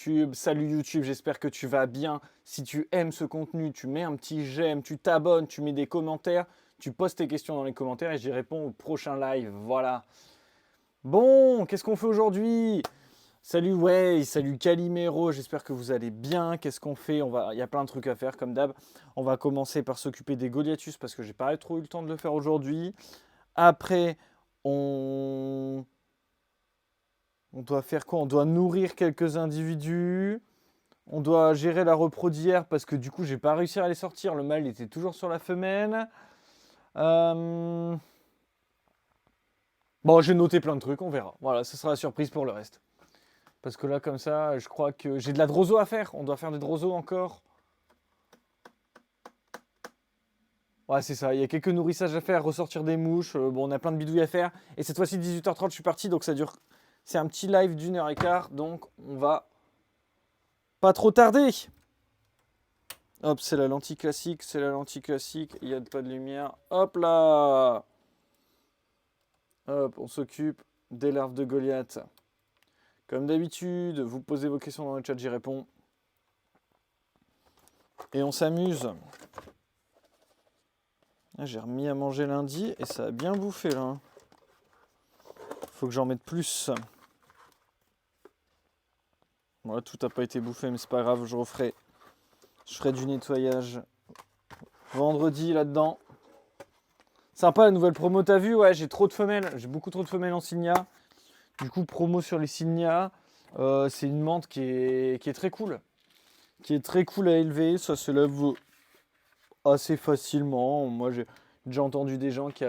YouTube. Salut YouTube, j'espère que tu vas bien. Si tu aimes ce contenu, tu mets un petit j'aime, tu t'abonnes, tu mets des commentaires, tu poses tes questions dans les commentaires et j'y réponds au prochain live. Voilà. Bon, qu'est-ce qu'on fait aujourd'hui? Salut Way, salut Calimero, j'espère que vous allez bien. Qu'est-ce qu'on fait? Il y a plein de trucs à faire comme d'hab. On va commencer par s'occuper des Goliathus parce que j'ai pas trop eu le temps de le faire aujourd'hui. Après, on... on doit faire quoi? On doit nourrir quelques individus. On doit gérer la repro d'hier parce que du coup, j'ai pas réussi à les sortir. Le mâle était toujours sur la femelle. Euh, Bon, j'ai noté plein de trucs, on verra. Voilà, ce sera la surprise pour le reste. Parce que là, comme ça, je crois que j'ai de la droso à faire. On doit faire des droso encore. Ouais, c'est ça. Il y a quelques nourrissages à faire, ressortir des mouches. Bon, on a plein de bidouilles à faire. Et cette fois-ci, 18h30, je suis parti. Donc ça dure. C'est un petit live d'1h15. Donc on va pas trop tarder. Hop, c'est la lentille classique. C'est la lentille classique. Il n'y a pas de lumière. Hop là. Hop, on s'occupe des larves de Goliath. Comme d'habitude, vous posez vos questions dans le chat, j'y réponds. Et on s'amuse. J'ai remis à manger lundi et ça a bien bouffé là. Faut que j'en mette plus. Voilà, tout n'a pas été bouffé, mais c'est pas grave, je referai. Je ferai du nettoyage vendredi là-dedans. Sympa la nouvelle promo, t'as vu? Ouais, j'ai trop de femelles. J'ai beaucoup trop de femelles en Signia. Du coup, promo sur les Signia. C'est une menthe qui est très cool. Qui est très cool à élever. Ça se lève assez facilement. Moi, j'ai déjà entendu des gens qui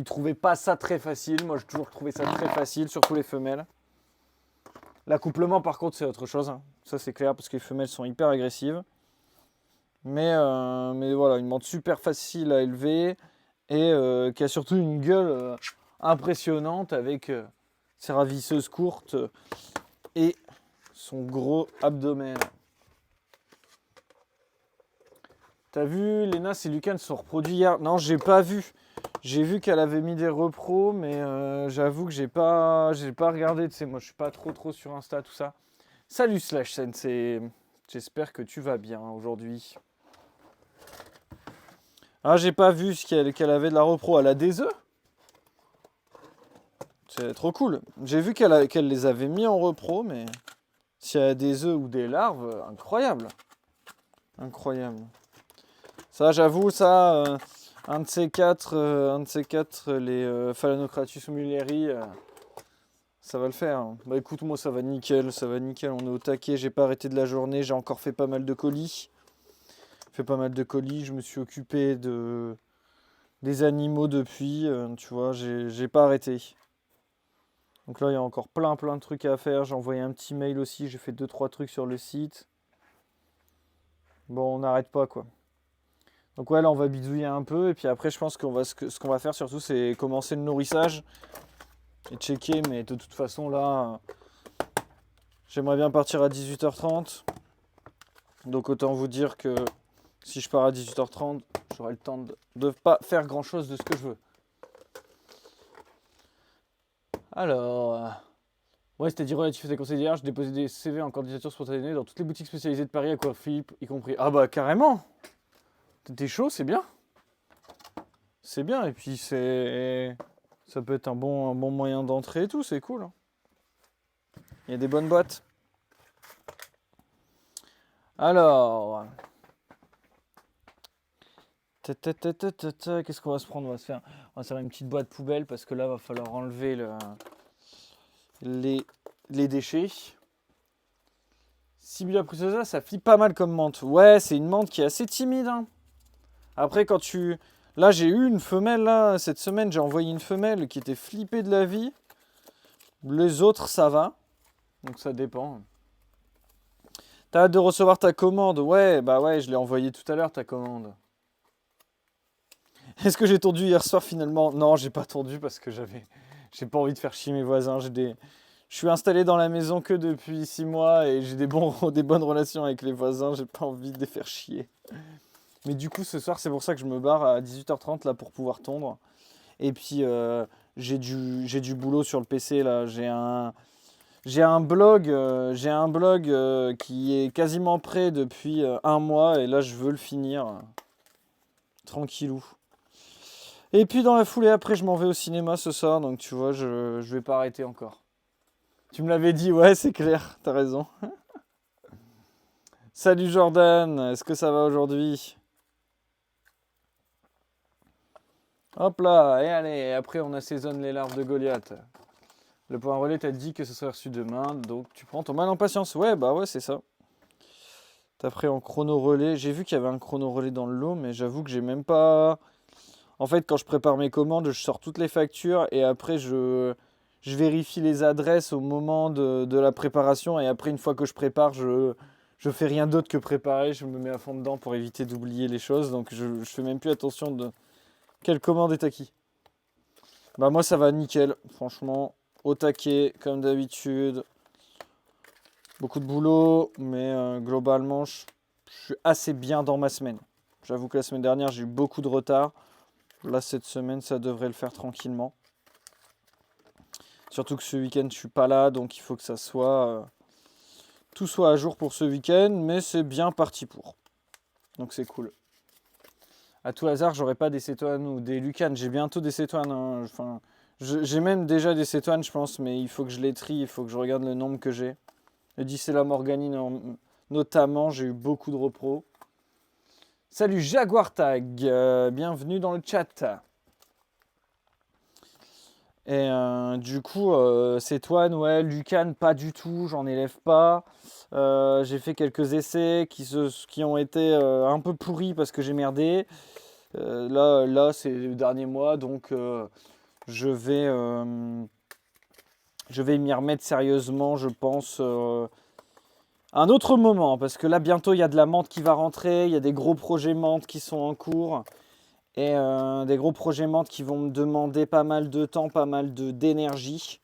trouvaient pas ça très facile. Moi, j'ai toujours trouvé ça très facile, surtout les femelles. L'accouplement, par contre, c'est autre chose, hein. Ça, c'est clair, parce que les femelles sont hyper agressives. Mais voilà, une menthe super facile à élever et qui a surtout une gueule impressionnante avec ses ravisseuses courtes et son gros abdomen. T'as vu, Léna et Lucas se sont reproduits hier? Non, j'ai pas vu. J'ai vu qu'elle avait mis des repros, mais j'avoue que j'ai pas regardé. Tu sais, moi, je suis pas trop sur Insta, tout ça. Salut Slash Sensei. J'espère que tu vas bien aujourd'hui. Ah, j'ai pas vu qu'elle avait de la repro. Elle a des œufs? C'est trop cool. J'ai vu qu'elle les avait mis en repro, mais si elle a des œufs ou des larves, incroyable. Incroyable. Ça, j'avoue, ça, un de ces quatre, les Phalanocratus mulleri, ça va le faire, hein. Bah écoute, moi ça va nickel, on est au taquet, j'ai pas arrêté de la journée, j'ai encore fait pas mal de colis. Je me suis occupé des animaux depuis, tu vois, j'ai pas arrêté. Donc là, il y a encore plein de trucs à faire. J'ai envoyé un petit mail aussi, j'ai fait 2-3 trucs sur le site. Bon, on n'arrête pas quoi. Donc ouais, là on va bidouiller un peu et puis après je pense ce qu'on va faire surtout c'est commencer le nourrissage et checker, mais de toute façon là j'aimerais bien partir à 18h30. Donc autant vous dire que si je pars à 18h30, j'aurai le temps de pas faire grand chose de ce que je veux. Alors, ouais, c'était dit relatif à tes conseils d'hier, j'ai déposé des CV en candidature spontanée dans toutes les boutiques spécialisées de Paris, Aquaflip y compris. Ah bah carrément. T'es chaud, c'est bien. C'est bien, et puis ça peut être un bon moyen d'entrée et tout, c'est cool, hein. Il y a des bonnes boîtes. Alors, qu'est-ce qu'on va se prendre? On va se faire une petite boîte poubelle parce que là, va falloir enlever les déchets. Sibilla prusosa, ça flippe pas mal comme menthe. Ouais, c'est une menthe qui est assez timide, hein. Après, là, j'ai eu une femelle, là, cette semaine, j'ai envoyé une femelle qui était flippée de la vie. Les autres, ça va. Donc ça dépend. T'as hâte de recevoir ta commande? Ouais, bah ouais, je l'ai envoyé tout à l'heure, ta commande. Est-ce que j'ai tondu hier soir finalement? Non, j'ai pas tondu parce que j'ai pas envie de faire chier mes voisins. Je suis installé dans la maison que depuis 6 mois et j'ai des bonnes relations avec les voisins. J'ai pas envie de les faire chier. Mais du coup, ce soir, c'est pour ça que je me barre à 18h30 là pour pouvoir tondre. Et puis, j'ai du boulot sur le PC là. J'ai un blog qui est quasiment prêt depuis un mois et là je veux le finir tranquillou. Et puis dans la foulée après je m'en vais au cinéma ce soir donc tu vois je vais pas arrêter encore. Tu me l'avais dit, ouais c'est clair, t'as raison. Salut Jordan, est-ce que ça va aujourd'hui? Hop là, et allez, après on assaisonne les larves de Goliath. Le point relais t'a dit que ce serait reçu demain, donc tu prends ton mal en patience. Ouais, bah ouais, c'est ça. T'as pris en chrono relais. J'ai vu qu'il y avait un chrono relais dans le lot, mais j'avoue que j'ai même pas. En fait, quand je prépare mes commandes, je sors toutes les factures et après je vérifie les adresses au moment de la préparation. Et après, une fois que je prépare, je fais rien d'autre que préparer. Je me mets à fond dedans pour éviter d'oublier les choses. Donc je fais même plus attention de quelle commande est à qui. Bah moi ça va nickel, franchement, au taquet, comme d'habitude. Beaucoup de boulot, mais globalement, je suis assez bien dans ma semaine. J'avoue que la semaine dernière, j'ai eu beaucoup de retard. Là, cette semaine, ça devrait le faire tranquillement. Surtout que ce week-end, je suis pas là, donc il faut que ça soit tout soit à jour pour ce week-end, mais c'est bien parti pour. Donc c'est cool. À tout hasard, j'aurai pas des cétoines ou des lucanes. J'ai bientôt des cétoines, hein. Enfin, j'ai même déjà des cétoines, je pense, mais il faut que je les trie, il faut que je regarde le nombre que j'ai. Le Dicella Morgani, notamment, j'ai eu beaucoup de repros. Salut Jaguar Tag, bienvenue dans le chat. Et du coup, cétoine, ouais, lucane, pas du tout, j'en élève pas. J'ai fait quelques essais qui ont été un peu pourris parce que j'ai merdé. Là c'est le dernier mois, donc je vais, je vais m'y remettre sérieusement, je pense, un autre moment. Parce que là, bientôt, il y a de la menthe qui va rentrer, il y a des gros projets menthe qui sont en cours. Et des gros projets menthe qui vont me demander pas mal de temps, pas mal d'énergie.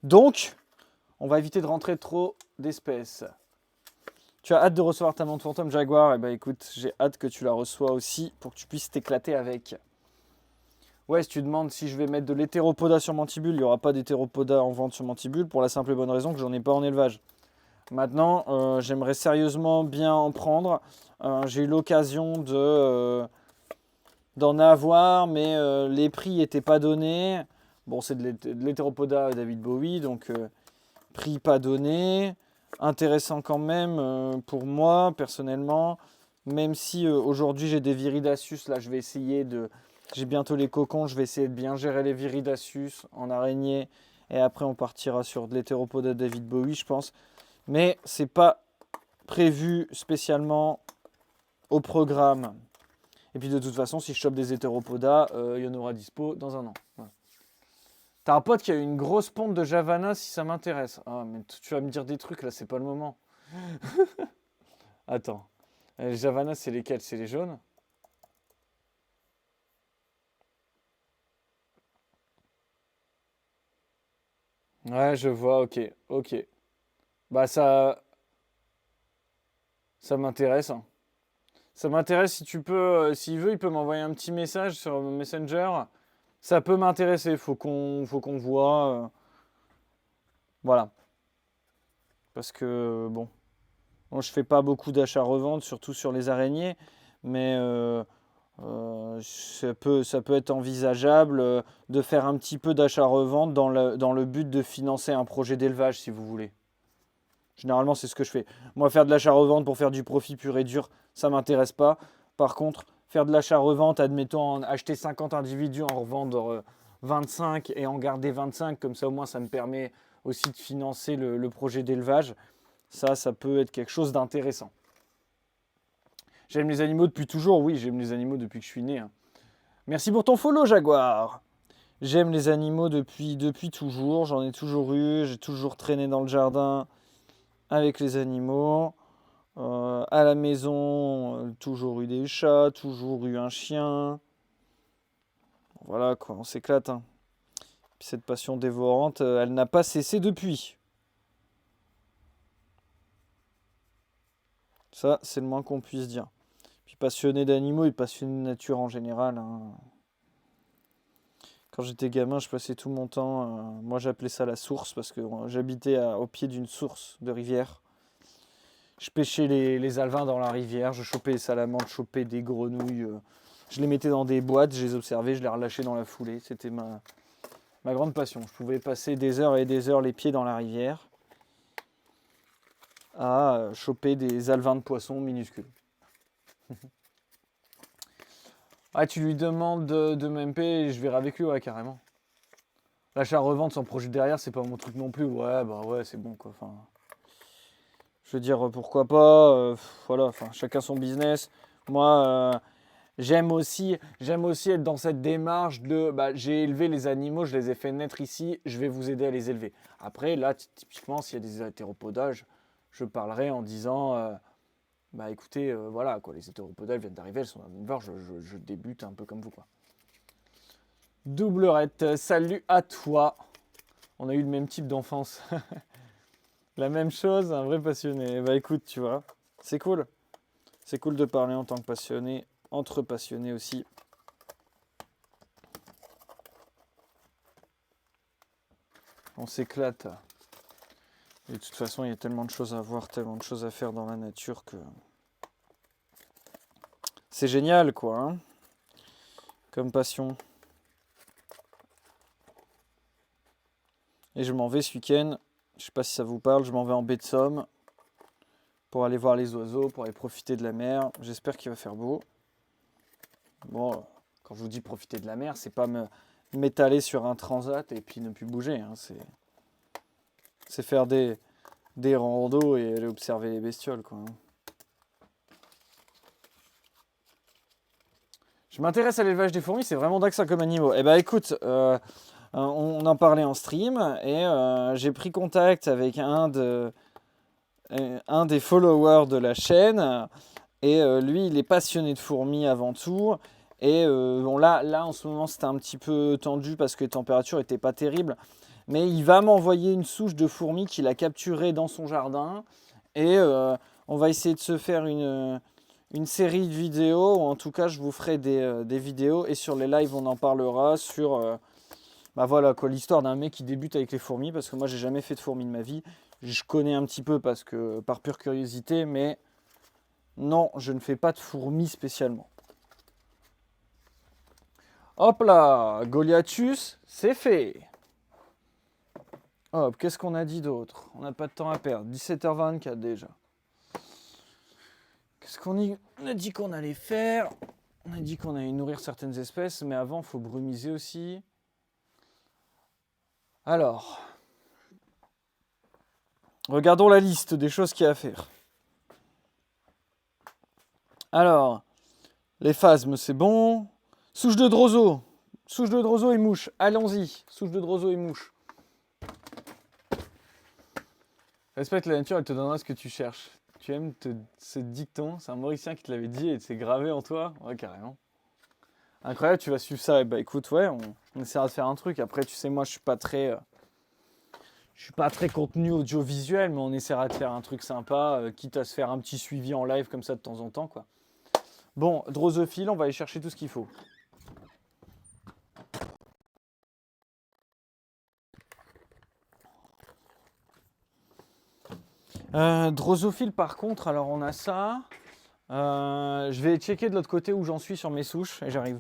Donc, on va éviter de rentrer trop d'espèces. Tu as hâte de recevoir ta menthe fantôme Jaguar? Eh ben écoute, j'ai hâte que tu la reçois aussi pour que tu puisses t'éclater avec. Ouais, si tu demandes si je vais mettre de l'hétéropoda sur Mantibule, il n'y aura pas d'hétéropoda en vente sur Mantibule pour la simple et bonne raison que j'en ai pas en élevage. Maintenant, j'aimerais sérieusement bien en prendre. J'ai eu l'occasion d'en avoir, mais les prix n'étaient pas donnés. Bon, c'est de l'hétéropoda David Bowie, donc prix pas donné. Intéressant quand même pour moi, personnellement. Même si aujourd'hui j'ai des Viridaceus, là je vais essayer de... J'ai bientôt les cocons, je vais essayer de bien gérer les Viridaceus en araignée. Et après on partira sur de l'hétéropoda David Bowie, je pense. Mais c'est pas prévu spécialement au programme. Et puis de toute façon, si je chope des hétéropodas, il y en aura dispo dans un an. Voilà. T'as un pote qui a eu une grosse ponte de Javana si ça m'intéresse. Ah, mais tu vas me dire des trucs là, c'est pas le moment. Attends. Les Javana, c'est lesquels? C'est les jaunes? Ouais, je vois, ok. Ok. Bah ça m'intéresse, hein. Ça m'intéresse si tu peux, s'il veut, il peut m'envoyer un petit message sur Messenger. Ça peut m'intéresser, faut qu'on voit. Voilà. Parce que, bon, moi, je fais pas beaucoup d'achats-reventes, surtout sur les araignées. Mais ça peut être envisageable de faire un petit peu d'achat-revente dans le but de financer un projet d'élevage, si vous voulez. Généralement, c'est ce que je fais. Moi, faire de l'achat-revente pour faire du profit pur et dur, ça m'intéresse pas. Par contre, faire de l'achat-revente, admettons, acheter 50 individus, en revendre 25 et en garder 25, comme ça au moins ça me permet aussi de financer le projet d'élevage. Ça peut être quelque chose d'intéressant. J'aime les animaux depuis toujours, oui, j'aime les animaux depuis que je suis né, hein. Merci pour ton follow, Jaguar. J'aime les animaux depuis toujours, j'en ai toujours eu, j'ai toujours traîné dans le jardin avec les animaux. À la maison, toujours eu des chats, toujours eu un chien. Voilà quoi, on s'éclate, hein. Puis cette passion dévorante, elle n'a pas cessé depuis. Ça, c'est le moins qu'on puisse dire. Puis passionné d'animaux et passionné de nature en général, hein. Quand j'étais gamin, je passais tout mon temps. Moi, j'appelais ça la source parce que j'habitais au pied d'une source de rivière. Je pêchais les alevins dans la rivière, je chopais les salamandres, je chopais des grenouilles. Je les mettais dans des boîtes, je les observais, je les relâchais dans la foulée. C'était ma grande passion. Je pouvais passer des heures et des heures les pieds dans la rivière à choper des alevins de poissons minuscules. Ah, tu lui demandes de m'MP et je verrai avec lui, ouais, carrément. L'achat-revente sans projet derrière, c'est pas mon truc non plus. Ouais, bah ouais, c'est bon quoi. Enfin, je veux dire, pourquoi pas. Voilà, enfin, chacun son business. Moi, j'aime aussi être dans cette démarche de bah, j'ai élevé les animaux, je les ai fait naître ici, je vais vous aider à les élever. Après, là, typiquement, s'il y a des hétéropodages, je parlerai en disant bah écoutez, voilà, quoi, les hétéropodages viennent d'arriver, elles sont dans l'éleveur, je débute un peu comme vous, quoi. Doublerette, salut à toi. On a eu le même type d'enfance. La même chose, un vrai passionné. Bah écoute, tu vois, c'est cool. C'est cool de parler en tant que passionné, entre passionnés aussi. On s'éclate. Et de toute façon, il y a tellement de choses à voir, tellement de choses à faire dans la nature que c'est génial, quoi. Hein, comme passion. Et je m'en vais ce week-end. Je sais pas si ça vous parle. Je m'en vais en baie de Somme pour aller voir les oiseaux, pour aller profiter de la mer. J'espère qu'il va faire beau. Bon, quand je vous dis profiter de la mer, c'est pas m'étaler sur un transat et puis ne plus bouger. Hein. C'est faire des randos et aller observer les bestioles, quoi. Je m'intéresse à l'élevage des fourmis, c'est vraiment dingue ça comme animaux. Eh ben écoute, on en parlait en stream et j'ai pris contact avec un des followers de la chaîne et lui il est passionné de fourmis avant tout. Et bon là en ce moment c'était un petit peu tendu parce que les températures n'étaient pas terribles. Mais il va m'envoyer une souche de fourmis qu'il a capturée dans son jardin. Et on va essayer de se faire une série de vidéos. Ou en tout cas, je vous ferai des vidéos. Et sur les lives, on en parlera sur bah voilà, quoi, l'histoire d'un mec qui débute avec les fourmis. Parce que moi, j'ai jamais fait de fourmis de ma vie. Je connais un petit peu parce que, par pure curiosité. Mais non, je ne fais pas de fourmis spécialement. Hop là, Goliathus, c'est fait. Hop, qu'est-ce qu'on a dit d'autre? On n'a pas de temps à perdre. 17h24 déjà. Qu'est-ce qu'on a dit qu'on allait faire? On a dit qu'on allait nourrir certaines espèces, mais avant, il faut brumiser aussi. Alors, regardons la liste des choses qu'il y a à faire. Alors, les phasmes, c'est bon. Souche de droso. Souche de droso et mouche. Allons-y. Souche de droso et mouche. Respecte la nature, elle te donnera ce que tu cherches. Tu aimes ce dicton? C'est un Mauricien qui te l'avait dit et c'est gravé en toi? Ouais, carrément. Incroyable, tu vas suivre ça. Et bah écoute, ouais, on essaiera de faire un truc. Après, tu sais, moi, je suis pas très contenu audiovisuel, mais on essaiera de faire un truc sympa, quitte à se faire un petit suivi en live comme ça de temps en temps, quoi. Bon, drosophile, on va aller chercher tout ce qu'il faut. Drosophile, par contre, alors on a ça. Je vais checker de l'autre côté où j'en suis sur mes souches et j'arrive.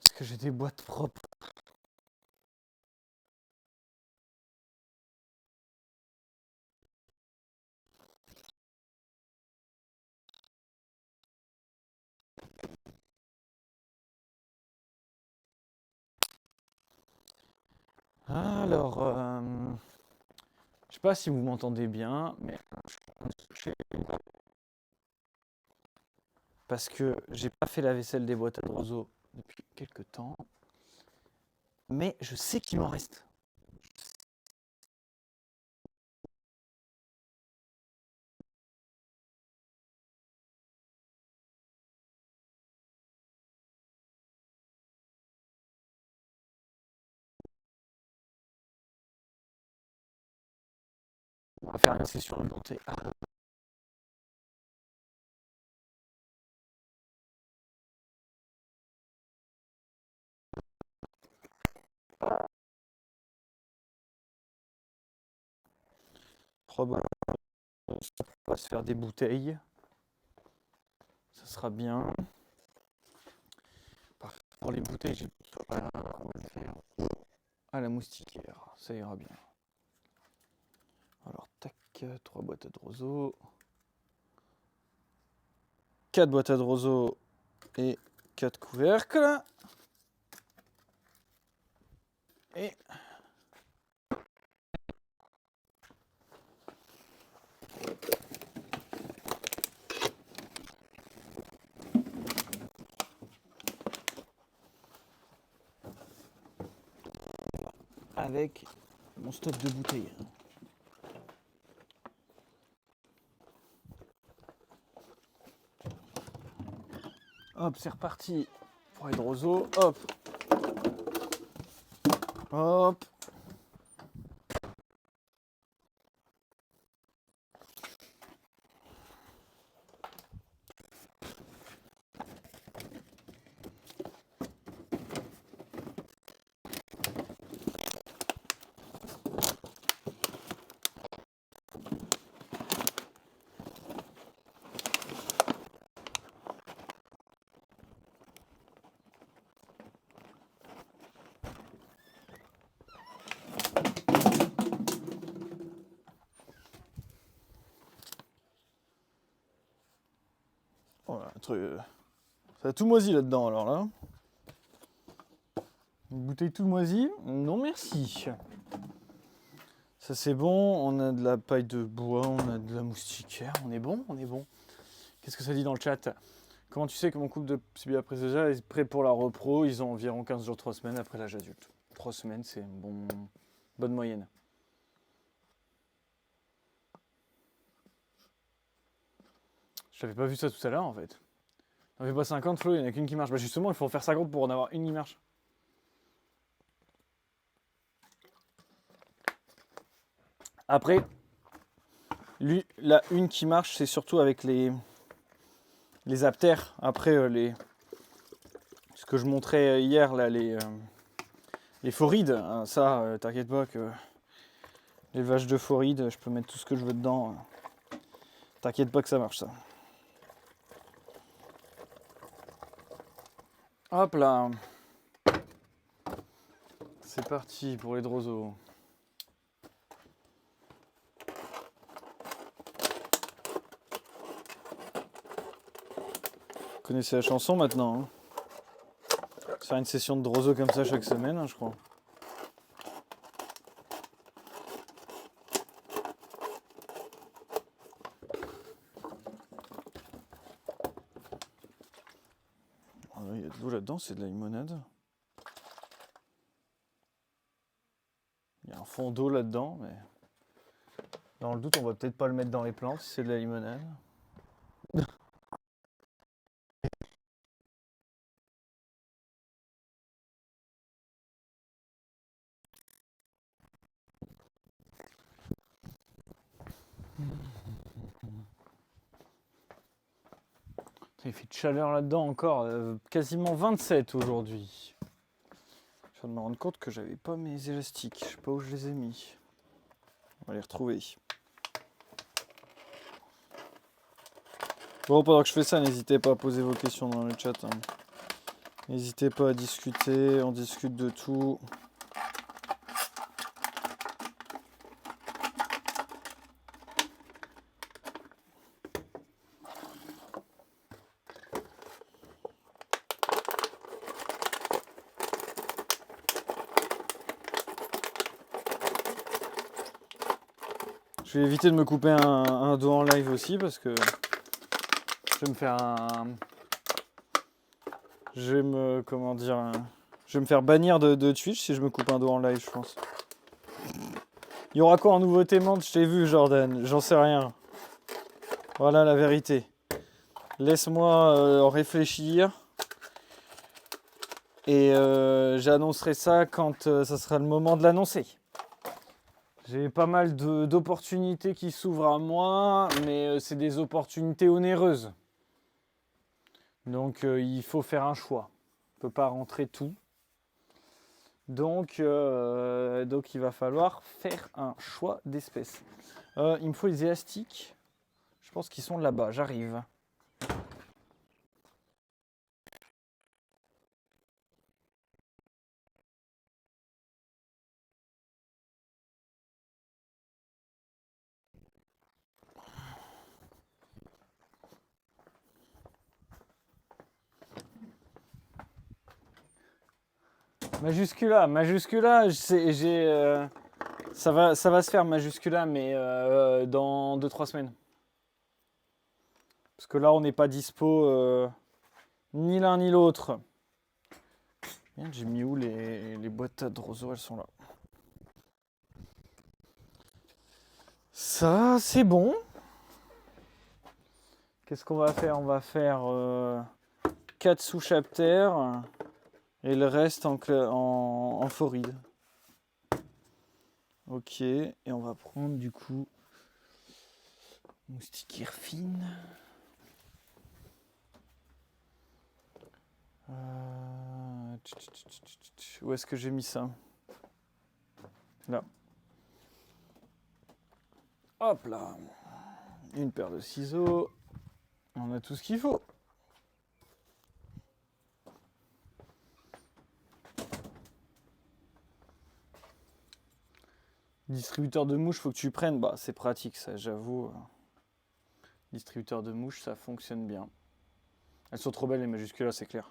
Est-ce que j'ai des boîtes propres? Alors, je sais pas si vous m'entendez bien, mais parce que j'ai pas fait la vaisselle des boîtes à droso depuis quelques temps, mais je sais qu'il m'en reste. On va faire une session de bouteille. On va se faire des bouteilles. Ça sera bien. Pour les bouteilles, j'ai la moustiquaire. Ça ira bien. Alors, tac, 3 boîtes de roseaux. 4 boîtes de roseaux et 4 couvercles. Et avec mon stock de bouteilles. Hop, c'est reparti pour les roseaux. Hop. Hop. Voilà, un truc. Ça a tout moisi là-dedans alors là. Une bouteille tout moisie? Non merci. Ça c'est bon, on a de la paille de bois, on a de la moustiquaire, on est bon, on est bon. Qu'est-ce que ça dit dans le chat? Comment tu sais que mon couple de CBA déjà est prêt pour la repro? Ils ont environ 15 jours, 3 semaines après l'âge adulte. 3 semaines, c'est une bonne moyenne. Je n'avais pas vu ça tout à l'heure en fait. On fait pas 50 Flo, il n'y en a qu'une qui marche. Bah justement, il faut en faire 50 pour en avoir une qui marche. Après, la une qui marche, c'est surtout avec les aptères. Après, ce que je montrais hier, là, les phorides, hein, ça, t'inquiète pas que les vaches de phorides, je peux mettre tout ce que je veux dedans. T'inquiète pas que ça marche, ça. Hop là. C'est parti pour les drosos. Vous connaissez la chanson maintenant, hein. Faire une session de droso comme ça chaque semaine, hein, je crois. Il y a de l'eau là-dedans, c'est de la limonade. Il y a un fond d'eau là-dedans, mais dans le doute, on va peut-être pas le mettre dans les plantes si c'est de la limonade. Il fait de chaleur là-dedans encore, quasiment 27 aujourd'hui. Je viens de me rendre compte que j'avais pas mes élastiques, je sais pas où je les ai mis. On va les retrouver. Bon, pendant que je fais ça, n'hésitez pas à poser vos questions dans le chat, hein. N'hésitez pas à discuter, on discute de tout. Je vais éviter de me couper un doigt en live aussi parce que je vais me faire je vais me faire bannir de Twitch si je me coupe un doigt en live, je pense. Il y aura quoi en nouveauté monde? Je t'ai vu, Jordan, j'en sais rien. Voilà la vérité. Laisse-moi réfléchir. Et j'annoncerai ça quand ça sera le moment de l'annoncer. J'ai pas mal d'opportunités qui s'ouvrent à moi, mais c'est des opportunités onéreuses. Donc il faut faire un choix. On ne peut pas rentrer tout. Donc il va falloir faire un choix d'espèces. Il me faut les élastiques. Je pense qu'ils sont là-bas, j'arrive. Majuscula, ça va se faire Majuscula, mais dans 2-3 semaines. Parce que là, on n'est pas dispo ni l'un ni l'autre. J'ai mis où les boîtes de roseaux, elles sont là. Ça, c'est bon. Qu'est-ce qu'on va faire? On va faire 4 sous-chapters et le reste en foride. Ok, et on va prendre du coup moustiquaire fine. Où est-ce que j'ai mis ça? Là. Hop là. Une paire de ciseaux. On a tout ce qu'il faut. Distributeur de mouches, faut que tu prennes. Bah, c'est pratique, ça, j'avoue. Distributeur de mouches, ça fonctionne bien. Elles sont trop belles, les majusculas, c'est clair.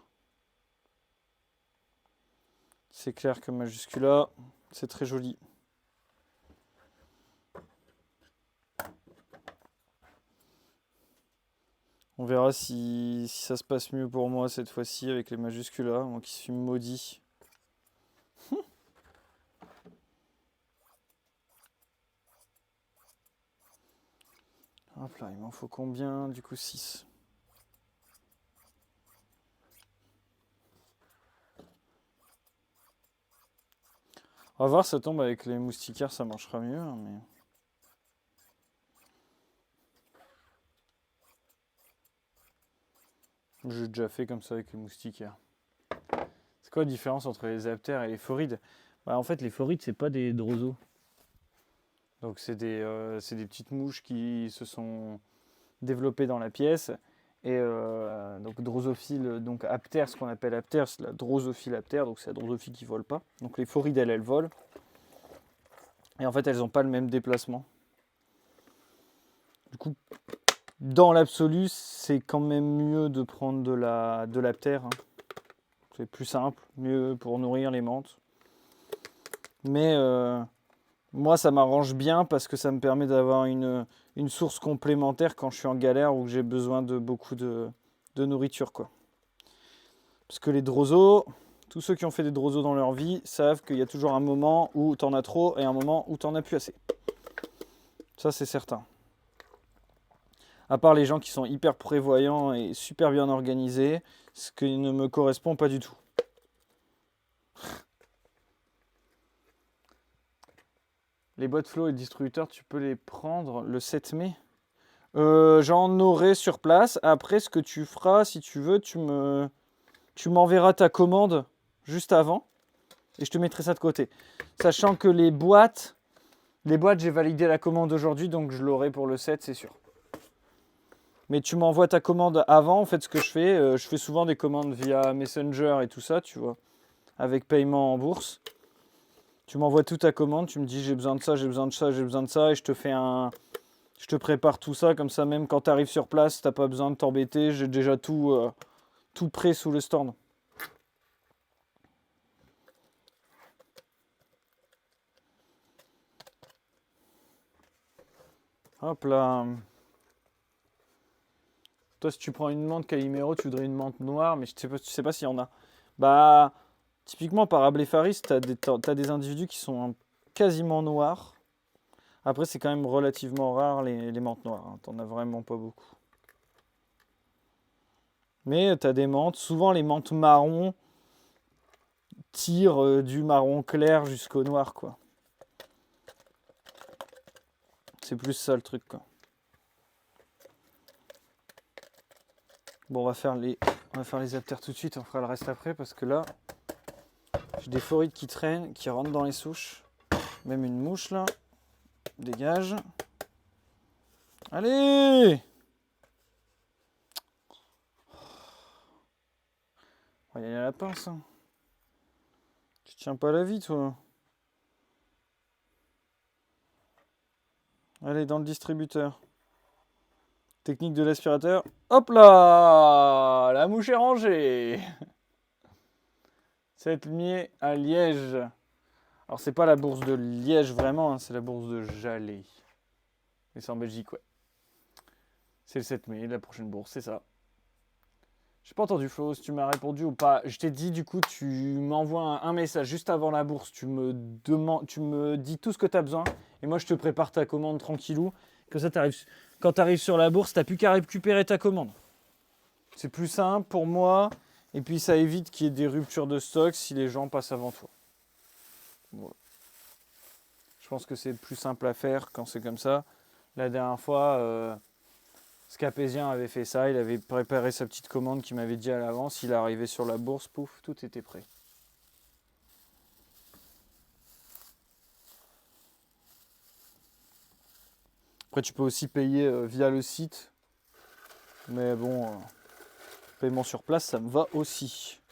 C'est clair que majuscula, c'est très joli. On verra si ça se passe mieux pour moi cette fois-ci avec les majusculas, moi qui suis maudit. Hop là, il m'en faut combien? Du coup 6. On va voir, ça tombe avec les moustiquaires, ça marchera mieux. Mais... j'ai déjà fait comme ça avec les moustiquaires. C'est quoi la différence entre les aptères et les phorides? Bah, en fait, les phorides, c'est pas des droseaux. Donc c'est des petites mouches qui se sont développées dans la pièce. Et donc drosophile, donc aptère, ce qu'on appelle aptère, c'est la drosophile aptère, donc c'est la drosophile qui vole pas. Donc les phorides, elles volent. Et en fait, elles n'ont pas le même déplacement. Du coup, dans l'absolu, c'est quand même mieux de prendre de l'aptère. Hein. C'est plus simple, mieux pour nourrir les menthes. Mais moi, ça m'arrange bien parce que ça me permet d'avoir une source complémentaire quand je suis en galère ou que j'ai besoin de beaucoup de nourriture, quoi. Parce que les droseaux, tous ceux qui ont fait des droseaux dans leur vie savent qu'il y a toujours un moment où t'en as trop et un moment où t'en as plus assez. Ça, c'est certain. À part les gens qui sont hyper prévoyants et super bien organisés, ce qui ne me correspond pas du tout. Les boîtes flow et distributeurs, tu peux les prendre le 7 mai. J'en aurai sur place. Après, ce que tu feras, si tu veux, tu m'enverras ta commande juste avant et je te mettrai ça de côté. Sachant que les boîtes, j'ai validé la commande aujourd'hui, donc je l'aurai pour le 7, c'est sûr. Mais tu m'envoies ta commande avant. En fait, ce que je fais souvent des commandes via Messenger et tout ça, tu vois, avec paiement en bourse. Tu m'envoies toute ta commande, tu me dis j'ai besoin de ça, j'ai besoin de ça, j'ai besoin de ça, et je te prépare tout ça, comme ça même quand tu arrives sur place, t'as pas besoin de t'embêter, j'ai déjà tout prêt sous le stand. Hop là. Toi, si tu prends une menthe Calimero, tu voudrais une menthe noire, mais tu sais pas s'il y en a. Bah, typiquement par Ablepharis, t'as des individus qui sont quasiment noirs. Après, c'est quand même relativement rare les menthes noires. Hein. T'en as vraiment pas beaucoup. Mais t'as des menthes. Souvent, les menthes marrons tirent du marron clair jusqu'au noir, quoi. C'est plus ça le truc, quoi. Bon, on va faire les aptères tout de suite, on fera le reste après parce que là, j'ai des phorides qui traînent, qui rentrent dans les souches. Même une mouche là. Dégage. Allez! On va y aller à la pince. Hein. Tu tiens pas la vie, toi. Allez, dans le distributeur. Technique de l'aspirateur. Hop là! La mouche est rangée. Cette nuit à Liège. Alors, c'est pas la bourse de Liège vraiment, hein, c'est la bourse de Jalais. Mais c'est en Belgique, ouais. C'est le 7 mai, la prochaine bourse, c'est ça. J'ai pas entendu, Flo, si tu m'as répondu ou pas. Je t'ai dit, du coup, tu m'envoies un message juste avant la bourse. Tu me dis tout ce que tu as besoin. Et moi, je te prépare ta commande tranquillou. Comme ça, quand tu arrives sur la bourse, tu n'as plus qu'à récupérer ta commande. C'est plus simple pour moi. Et puis, ça évite qu'il y ait des ruptures de stock si les gens passent avant toi. Voilà. Je pense que c'est plus simple à faire quand c'est comme ça. La dernière fois... Scapésien avait fait ça, il avait préparé sa petite commande qu'il m'avait dit à l'avance, il est arrivé sur la bourse, pouf, tout était prêt. Après tu peux aussi payer via le site, mais bon, paiement sur place ça me va aussi.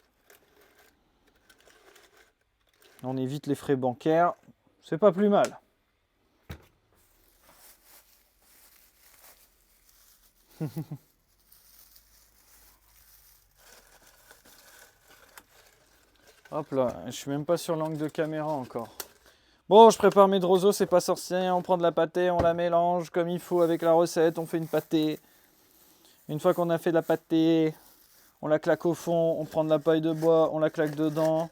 On évite les frais bancaires, c'est pas plus mal. Hop là, je suis même pas sur l'angle de caméra encore. Bon, je prépare mes drozos, c'est pas sorcier, on prend de la pâtée, on la mélange comme il faut avec la recette, on fait une pâtée. Une fois qu'on a fait de la pâtée, on la claque au fond, on prend de la paille de bois, on la claque dedans.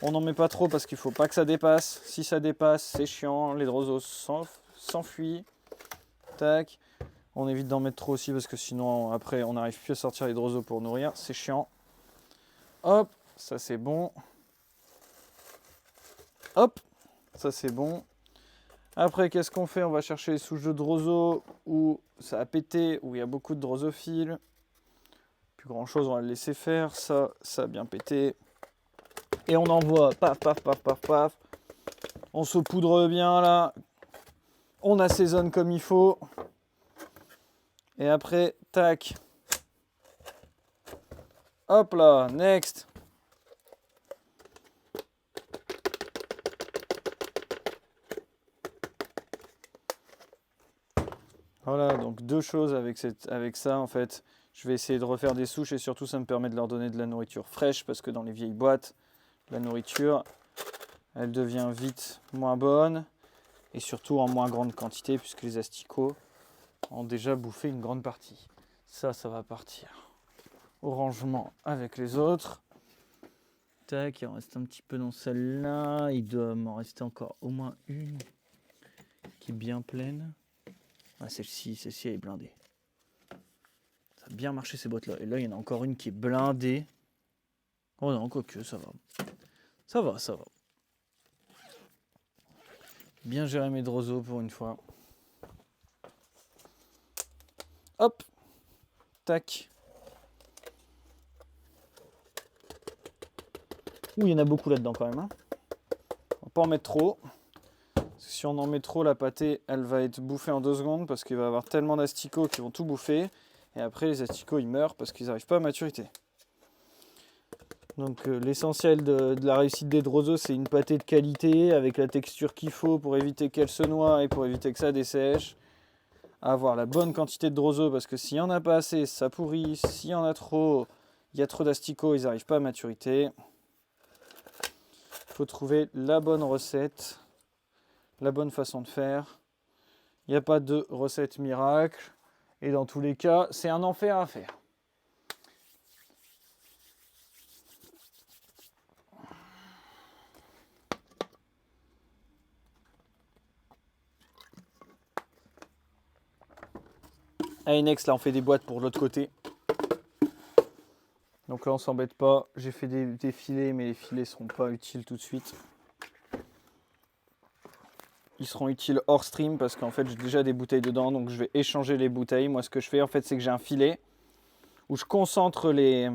On n'en met pas trop parce qu'il ne faut pas que ça dépasse. Si ça dépasse, c'est chiant, les drozos s'enfuient. Tac. On évite d'en mettre trop aussi parce que sinon après on n'arrive plus à sortir les drozos pour nourrir, c'est chiant. Hop, ça c'est bon. Hop, ça c'est bon. Après qu'est-ce qu'on fait? On va chercher les souches de drozo où ça a pété, où il y a beaucoup de drosophiles. Plus grand chose, on va le laisser faire. Ça a bien pété. Et on envoie, paf, paf, paf, paf, paf. On saupoudre bien là. On assaisonne comme il faut. Et après, tac. Hop là, next. Voilà, donc deux choses avec ça en fait. Je vais essayer de refaire des souches et surtout ça me permet de leur donner de la nourriture fraîche parce que dans les vieilles boîtes, la nourriture, elle devient vite moins bonne et surtout en moins grande quantité puisque les asticots ont déjà bouffé une grande partie. Ça va partir au rangement avec les autres. Tac, il en reste un petit peu dans celle-là. Il doit m'en rester encore au moins une qui est bien pleine. Ah, celle-ci elle est blindée. Ça a bien marché ces boîtes-là. Et là, il y en a encore une qui est blindée. Oh non, quoique, ça va. Ça va. Bien gérer mes drozos pour une fois. Hop. Tac. Ouh, il y en a beaucoup là-dedans quand même. Hein. On va pas en mettre trop. Parce que si on en met trop, la pâtée, elle va être bouffée en 2 secondes parce qu'il va y avoir tellement d'asticots qui vont tout bouffer. Et après, les asticots, ils meurent parce qu'ils n'arrivent pas à maturité. Donc l'essentiel de la réussite des drozos, c'est une pâtée de qualité avec la texture qu'il faut pour éviter qu'elle se noie et pour éviter que ça dessèche. Avoir la bonne quantité de drozos parce que s'il n'y en a pas assez, ça pourrit. S'il y en a trop, il y a trop d'asticots, ils n'arrivent pas à maturité. Il faut trouver la bonne recette, la bonne façon de faire. Il n'y a pas de recette miracle. Et dans tous les cas, c'est un enfer à faire. Allez, next, là on fait des boîtes pour l'autre côté. Donc là on s'embête pas. J'ai fait des filets, mais les filets seront pas utiles tout de suite. Ils seront utiles hors stream parce qu'en fait j'ai déjà des bouteilles dedans, donc je vais échanger les bouteilles. Moi ce que je fais en fait c'est que j'ai un filet où je concentre les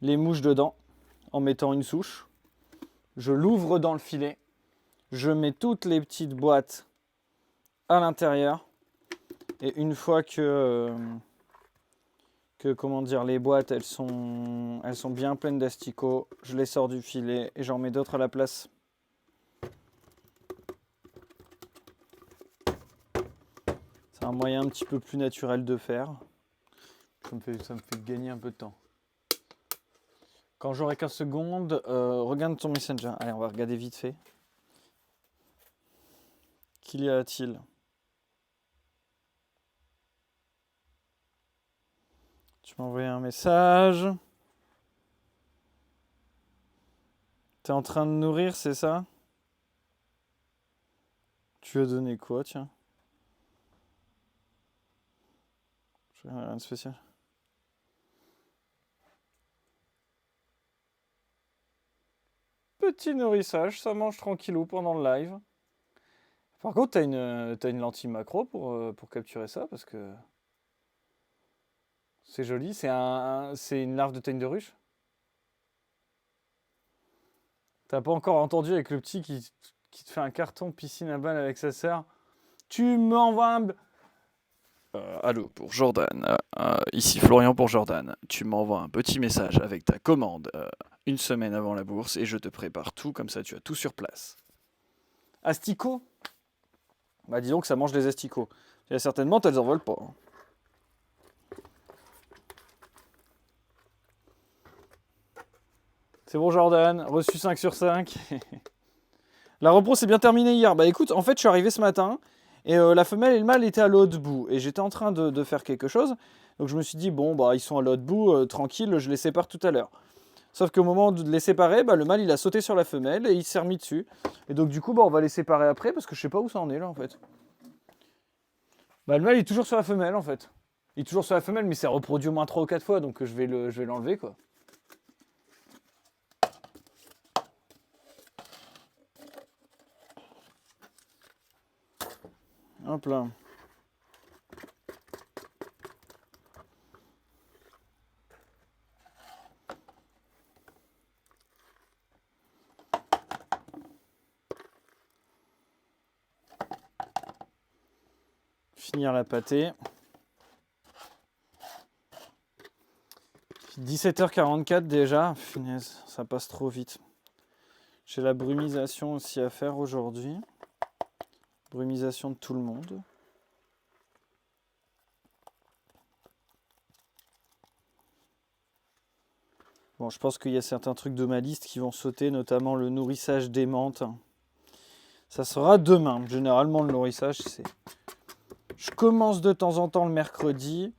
mouches dedans en mettant une souche. Je l'ouvre dans le filet, je mets toutes les petites boîtes à l'intérieur et une fois que comment dire, les boîtes elles sont bien pleines d'asticots, je les sors du filet et j'en mets d'autres à la place. C'est un moyen un petit peu plus naturel de faire. Ça me fait gagner un peu de temps. Quand j'aurai 15 secondes, regarde ton Messenger. Allez, on va regarder vite fait. Qu'y a-t-il? Tu m'as envoyé un message. T'es en train de nourrir, c'est ça? Tu as donné quoi, tiens? Rien de spécial. Petit nourrissage, ça mange tranquillou pendant le live. Par contre, t'as une lentille macro pour capturer ça, parce que c'est joli. C'est une larve de teigne de ruche. T'as pas encore entendu avec le petit qui te fait un carton piscine à balles avec sa sœur. Tu m'envoies un... Allô, pour Jordan. Ici Florian pour Jordan. Tu m'envoies un petit message avec ta commande une semaine avant la bourse et je te prépare tout, comme ça tu as tout sur place. Asticots? Bah disons que ça mange des asticots. Et certainement, elles en volent pas. C'est bon Jordan, reçu 5 sur 5. La repro s'est bien terminée hier. Bah écoute, en fait je suis arrivé ce matin et la femelle et le mâle étaient à l'autre bout. Et j'étais en train de faire quelque chose. Donc je me suis dit, bon bah ils sont à l'autre bout, tranquille, je les sépare tout à l'heure. Sauf qu'au moment de les séparer, bah, le mâle il a sauté sur la femelle et il s'est remis dessus. Et donc du coup bah, on va les séparer après parce que je sais pas où ça en est là en fait. Bah le mâle il est toujours sur la femelle en fait. Il est toujours sur la femelle mais il s'est reproduit au moins 3 ou 4 fois donc je vais l'enlever quoi. Hop là. Finir la pâtée. 17h44 déjà. Punaise, ça passe trop vite. J'ai la brumisation aussi à faire aujourd'hui. Brumisation de tout le monde. Bon, je pense qu'il y a certains trucs de ma liste qui vont sauter, notamment le nourrissage des menthes. Ça sera demain. Généralement, le nourrissage, c'est... Je commence de temps en temps le mercredi.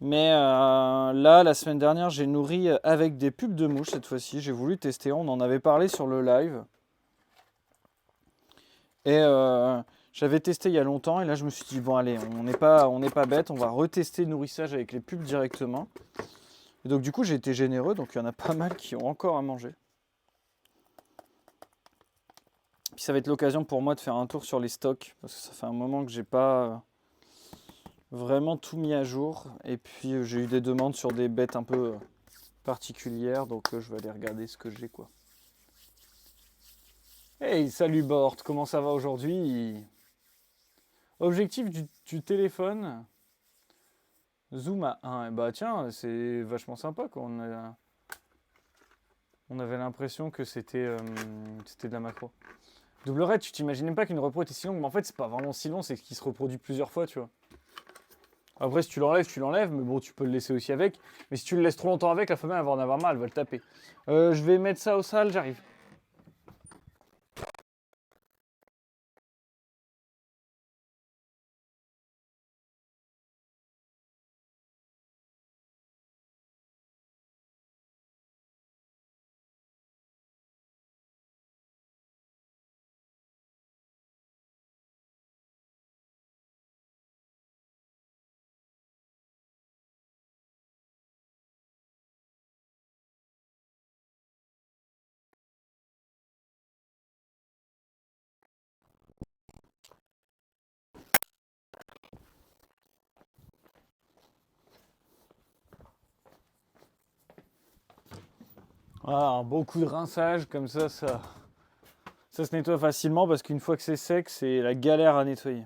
Mais là, la semaine dernière, j'ai nourri avec des pupes de mouche cette fois-ci. J'ai voulu tester. On en avait parlé sur le live. Et j'avais testé il y a longtemps. Et là, je me suis dit, bon, allez, on n'est pas bête. On va retester le nourrissage avec les pupes directement. Et donc, du coup, j'ai été généreux. Donc, il y en a pas mal qui ont encore à manger. Puis, ça va être l'occasion pour moi de faire un tour sur les stocks. Parce que ça fait un moment que j'ai pas vraiment tout mis à jour. Et puis, j'ai eu des demandes sur des bêtes un peu particulières. Donc, je vais aller regarder ce que j'ai, quoi. Hey, salut Bort, comment ça va aujourd'hui? Objectif du téléphone, zoom à 1. Bah tiens, c'est vachement sympa quoi. On avait l'impression que c'était de la macro. Double red, tu t'imaginais pas qu'une repro était si longue, mais en fait c'est pas vraiment si long, c'est qu'il se reproduit plusieurs fois, tu vois. Après si tu l'enlèves, mais bon tu peux le laisser aussi avec. Mais si tu le laisses trop longtemps avec, la femelle elle va en avoir marre, elle va le taper. Je vais mettre ça au sale, j'arrive. Voilà, un bon coup de rinçage, comme ça se nettoie facilement parce qu'une fois que c'est sec, c'est la galère à nettoyer.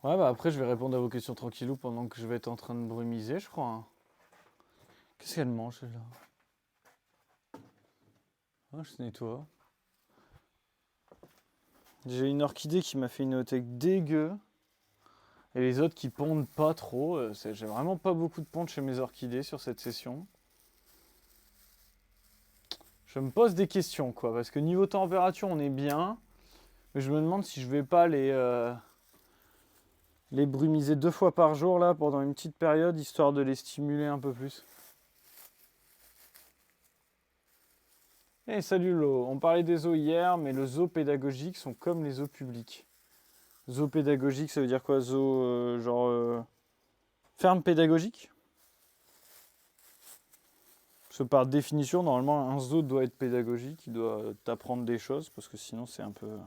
Ouais, bah après, je vais répondre à vos questions tranquillou pendant que je vais être en train de brumiser, je crois, hein. Qu'est-ce qu'elle mange, celle-là? Ah, je nettoie. J'ai une orchidée qui m'a fait une othèque dégueu. Et les autres qui pondent pas trop. J'ai vraiment pas beaucoup de ponte chez mes orchidées sur cette session. Je me pose des questions, quoi. Parce que niveau température, on est bien. Mais je me demande si je vais pas les brumiser 2 fois par jour, là, pendant une petite période, histoire de les stimuler un peu plus. Eh, salut Lo. On parlait des zoos hier, mais les zoos pédagogiques sont comme les zoos publics. Zoo pédagogique, ça veut dire quoi? Zoo, ferme pédagogique? Parce que par définition, normalement, un zoo doit être pédagogique, il doit t'apprendre des choses, parce que sinon c'est un peu...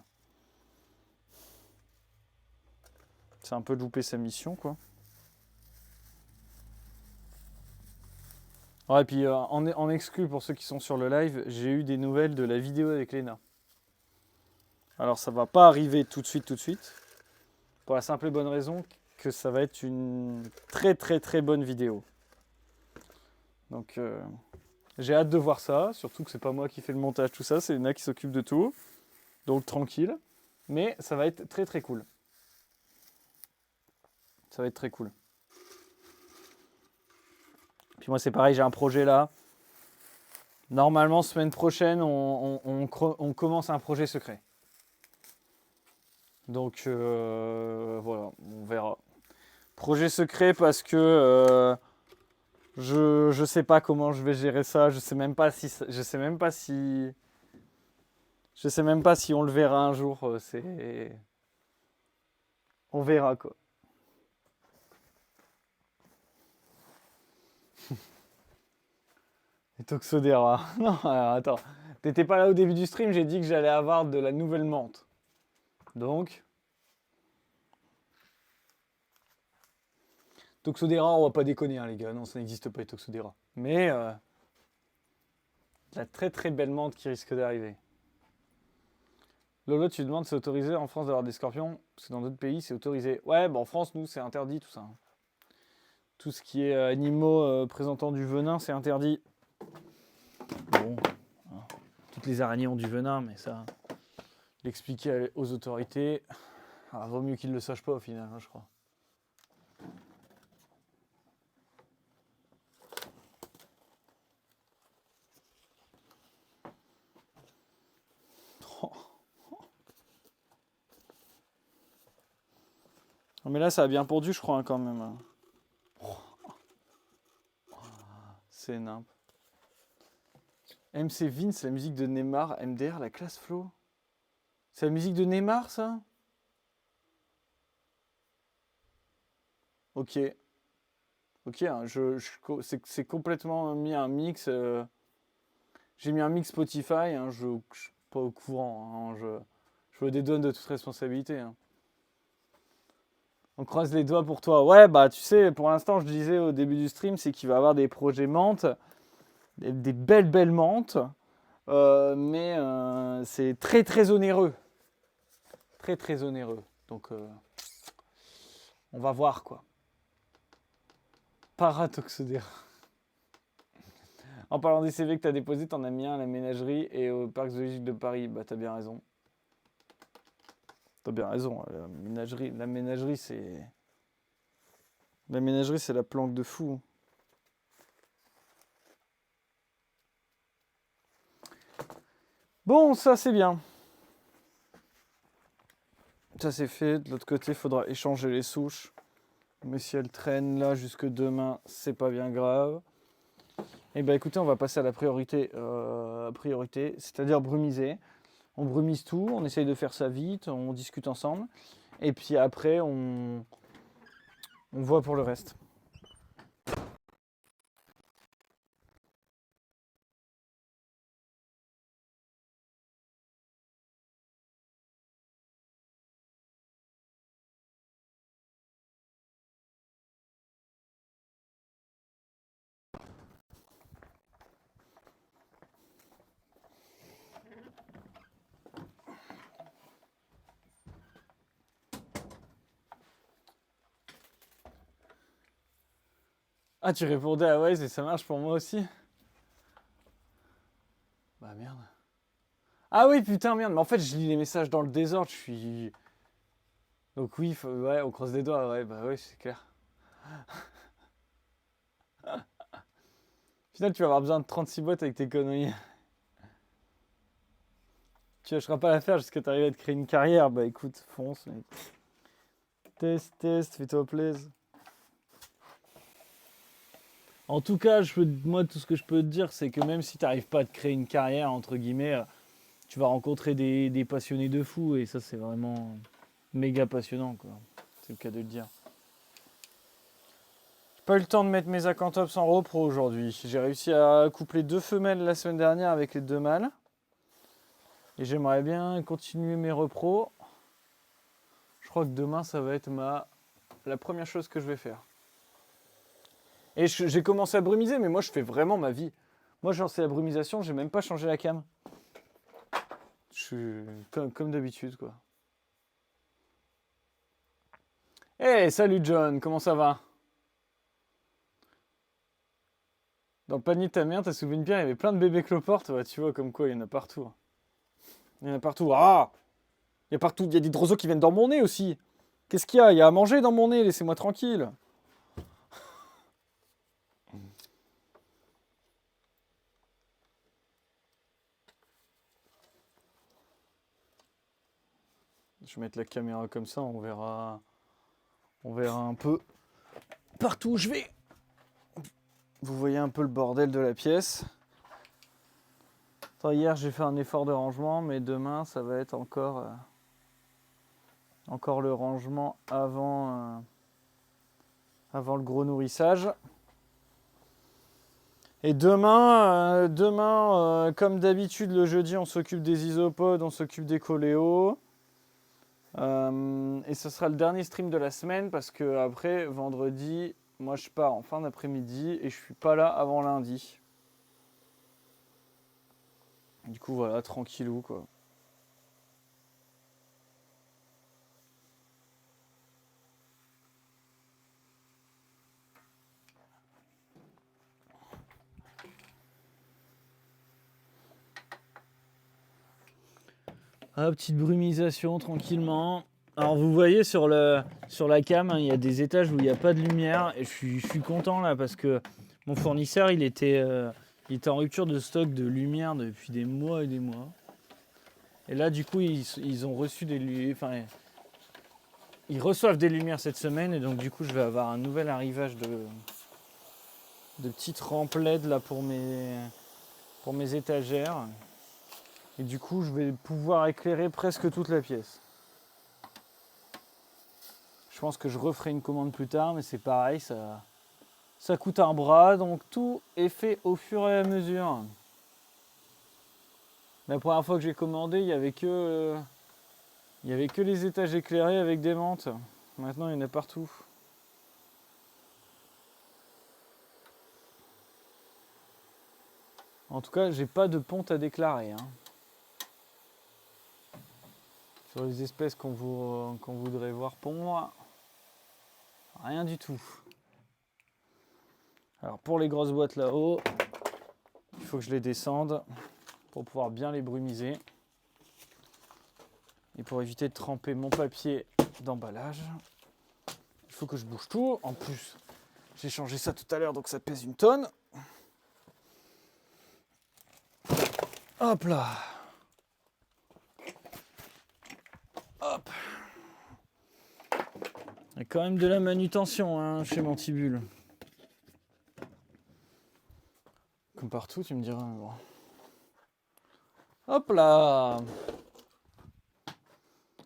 C'est un peu louper sa mission, quoi. Ouais, et puis en exclu, pour ceux qui sont sur le live, j'ai eu des nouvelles de la vidéo avec Léna. Alors ça va pas arriver tout de suite, pour la simple et bonne raison que ça va être une très très très bonne vidéo. Donc j'ai hâte de voir ça, surtout que c'est pas moi qui fais le montage, tout ça, c'est Léna qui s'occupe de tout. Donc tranquille, mais ça va être très très cool. Ça va être très cool. Puis moi c'est pareil, j'ai un projet là. Normalement, semaine prochaine, on commence un projet secret. Donc voilà, on verra. Projet secret parce que je sais pas comment je vais gérer ça. Je sais même pas si on le verra un jour. On verra quoi. Et Toxodera. Non, alors, attends. T'étais pas là au début du stream, j'ai dit que j'allais avoir de la nouvelle menthe. Donc, Toxodera, on va pas déconner, hein, les gars. Non, ça n'existe pas, les Toxodera. Mais la très très belle menthe qui risque d'arriver. Lolo, tu demandes si c'est autorisé en France d'avoir des scorpions, parce que dans d'autres pays c'est autorisé. Ouais, bah en France, nous, c'est interdit tout ça, hein. Tout ce qui est animaux présentant du venin, c'est interdit. Bon, hein, toutes les araignées ont du venin, mais ça, l'expliquer aux autorités, vaut mieux qu'ils ne le sachent pas au final, hein, je crois. Non, mais là, ça a bien pondu, je crois, hein, quand même. C'est nimp. MC Vin, c'est la musique de Neymar. MDR, la classe flow. C'est la musique de Neymar, ça? Ok. Ok, hein, c'est complètement mis un mix. J'ai mis un mix Spotify, hein, je suis pas au courant, hein, je me dédouane de toute responsabilité, hein. On croise les doigts pour toi. Ouais, bah tu sais, pour l'instant, je disais au début du stream, c'est qu'il va y avoir des projets menthes, des belles belles menthes, mais c'est très très onéreux. Très très onéreux. Donc on va voir quoi. Paratoxodéra. En parlant des CV que tu as déposés, t'en as mis un à la ménagerie et au parc zoologique de Paris. Bah t'as bien raison. T'as bien raison. La ménagerie c'est... La ménagerie c'est la planque de fou. Bon, ça c'est bien. Ça c'est fait. De l'autre côté, il faudra échanger les souches. Mais si elles traînent là jusque demain, c'est pas bien grave. Et bah écoutez, on va passer à la priorité, c'est-à-dire brumiser. On brumise tout, on essaye de faire ça vite, on discute ensemble. Et puis après, on voit pour le reste. Ah, tu répondais à Waze et ça marche pour moi aussi? Bah merde. Ah oui, putain, merde. Mais en fait, je lis les messages dans le désordre. Je suis. Donc oui, ouais, on croise les doigts. Ouais, bah ouais, c'est clair. Au final, tu vas avoir besoin de 36 boîtes avec tes conneries. Tu lâcheras pas l'affaire jusqu'à t'arriver à te créer une carrière. Bah écoute, fonce, mec. Test, fais-toi plaisir. En tout cas, moi, tout ce que je peux te dire, c'est que même si tu n'arrives pas à te créer une carrière, entre guillemets, tu vas rencontrer des passionnés de fou. Et ça, c'est vraiment méga passionnant, quoi. C'est le cas de le dire. J'ai pas eu le temps de mettre mes Acanthops en repro aujourd'hui. J'ai réussi à coupler 2 femelles la semaine dernière avec les 2 mâles. Et j'aimerais bien continuer mes repros. Je crois que demain, ça va être la première chose que je vais faire. Et j'ai commencé à brumiser, mais moi, je fais vraiment ma vie. Moi, j'ai lancé la brumisation, j'ai même pas changé la cam. Je suis comme d'habitude, quoi. Hey, salut John, comment ça va? Dans le panier de ta mère, t'as soulevé une pierre, il y avait plein de bébés cloportes. Ouais, tu vois, comme quoi, il y en a partout. Il y en a partout. Ah! Il y a partout, il y a des roseaux qui viennent dans mon nez aussi. Qu'est-ce qu'il y a? Il y a à manger dans mon nez, laissez-moi tranquille. Je vais mettre la caméra comme ça, on verra un peu partout où je vais. Vous voyez un peu le bordel de la pièce. Attends, hier j'ai fait un effort de rangement, mais demain ça va être encore le rangement avant le gros nourrissage. Et demain, comme d'habitude, le jeudi, on s'occupe des isopodes, on s'occupe des coléos. Et ce sera le dernier stream de la semaine parce que après, vendredi, moi je pars en fin d'après-midi et je suis pas là avant lundi. Du coup, voilà, tranquillou, quoi. Ah, petite brumisation tranquillement. Alors vous voyez sur la cam, hein, il y a des étages où il n'y a pas de lumière et je suis content là parce que mon fournisseur il était en rupture de stock de lumière depuis des mois et des mois. Et là du coup ils ont reçu ils reçoivent des lumières cette semaine et donc du coup je vais avoir un nouvel arrivage de petites rampes LED là pour mes étagères. Et du coup, je vais pouvoir éclairer presque toute la pièce. Je pense que je referai une commande plus tard, mais c'est pareil, ça coûte un bras, donc tout est fait au fur et à mesure. La première fois que j'ai commandé, il n'y avait que les étages éclairés avec des mantes. Maintenant, il y en a partout. En tout cas, j'ai pas de ponte à déclarer, hein. Sur les espèces qu'on voudrait voir pondre, rien du tout. Alors pour les grosses boîtes là-haut, il faut que je les descende pour pouvoir bien les brumiser. Et pour éviter de tremper mon papier d'emballage, il faut que je bouge tout. En plus, j'ai changé ça tout à l'heure, donc ça pèse 1 tonne. Hop là. Hop. Il y a quand même de la manutention, hein, chez Mantibule. Comme partout, tu me diras. Bon. Hop là.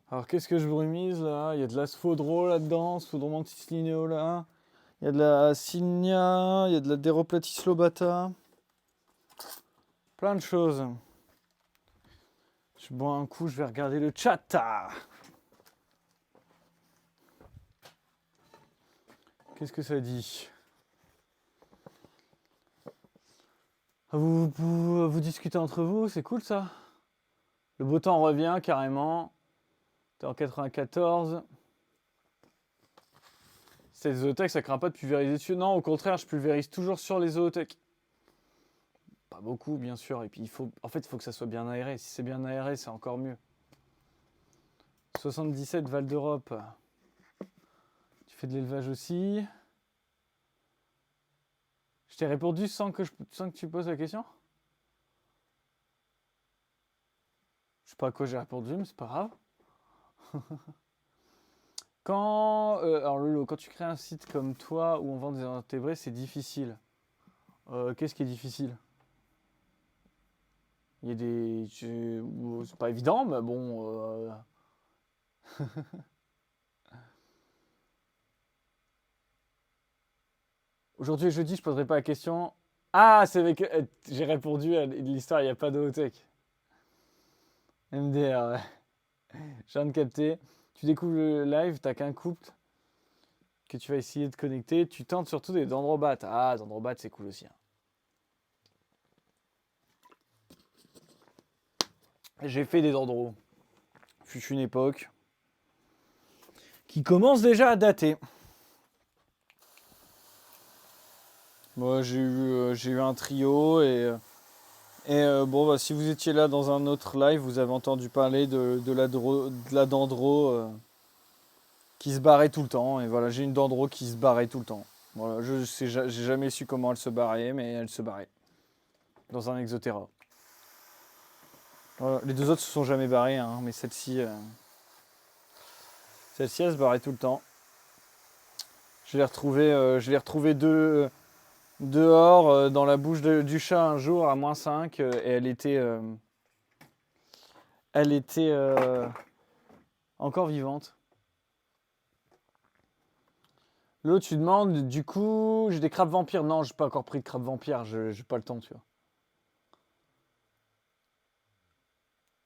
Alors qu'est-ce que je brumise là? Il y a de la sphodro là-dedans, Sphudromantis lineola. Il y a de la Signia, il y a de la Deroplatis lobata. Plein de choses. Je bois un coup, je vais regarder le chat. Qu'est-ce que ça dit? Vous discutez entre vous, c'est cool ça. Le beau temps revient carrément. T'es en 94. Si t'as des zootech, ça craint pas de pulvériser dessus. Non, au contraire, je pulvérise toujours sur les zootech. Pas beaucoup, bien sûr. Et puis, il faut que ça soit bien aéré. Si c'est bien aéré, c'est encore mieux. 77, Val d'Europe. Tu fais de l'élevage aussi. Je t'ai répondu sans que tu poses la question? Je sais pas à quoi j'ai répondu, mais c'est pas grave. Alors Lolo, quand tu crées un site comme toi où on vend des invertébrés, c'est difficile. Qu'est-ce qui est difficile? Il y a des... C'est pas évident, mais bon... Aujourd'hui et jeudi, je poserai pas la question. Ah, c'est avec... J'ai répondu à l'histoire, il n'y a pas de high-tech. MDR, ouais. Je viens de capter. Tu découvres le live, t'as qu'un couple que tu vas essayer de connecter. Tu tentes surtout des dendrobats. Ah, dendrobats, c'est cool aussi. Hein. J'ai fait des dendros. Fut une époque qui commence déjà à dater. Moi, j'ai eu un trio et bon, bah, si vous étiez là dans un autre live, vous avez entendu parler de la dendro qui se barrait tout le temps. Et voilà, j'ai une dendro qui se barrait tout le temps. Voilà, j'ai jamais su comment elle se barrait, mais elle se barrait. Dans un exoterra. Voilà, les deux autres se sont jamais barrés, hein, mais celle-ci, elle se barrait tout le temps. Je l'ai retrouvé dehors dans la bouche du chat un jour à -5 et elle était encore vivante. L'autre, tu demandes, du coup, j'ai des crabes vampires. Non, j'ai pas encore pris de crabes vampires, j'ai pas le temps, tu vois.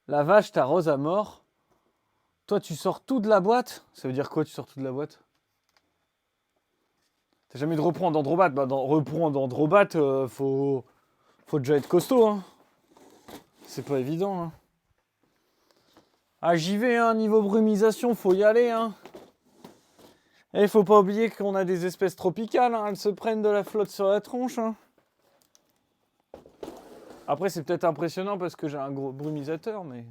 La vache t'arrose à mort. Toi, tu sors tout de la boîte. Ça veut dire quoi, tu sors tout de la boîte? T'as jamais de repos en dendrobat? Bah, repos en dendrobat, faut déjà être costaud. Hein. C'est pas évident. Hein. Ah, j'y vais, hein, niveau brumisation, faut y aller. Hein. Et il faut pas oublier qu'on a des espèces tropicales. Hein. Elles se prennent de la flotte sur la tronche. Hein. Après, c'est peut-être impressionnant parce que j'ai un gros brumisateur, mais...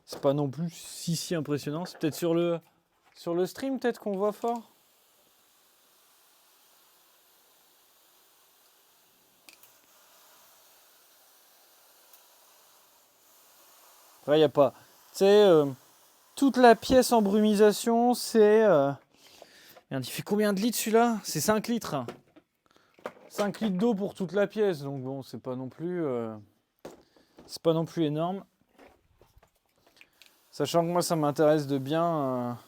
C'est pas non plus si impressionnant. C'est peut-être sur le stream, peut-être qu'on voit fort. Après, il n'y a pas... Tu sais, toute la pièce en brumisation, c'est... Il fait combien de litres celui-là? C'est 5 litres. 5 litres d'eau pour toute la pièce. Donc bon, c'est pas non plus... c'est pas non plus énorme. Sachant que moi, ça m'intéresse de bien...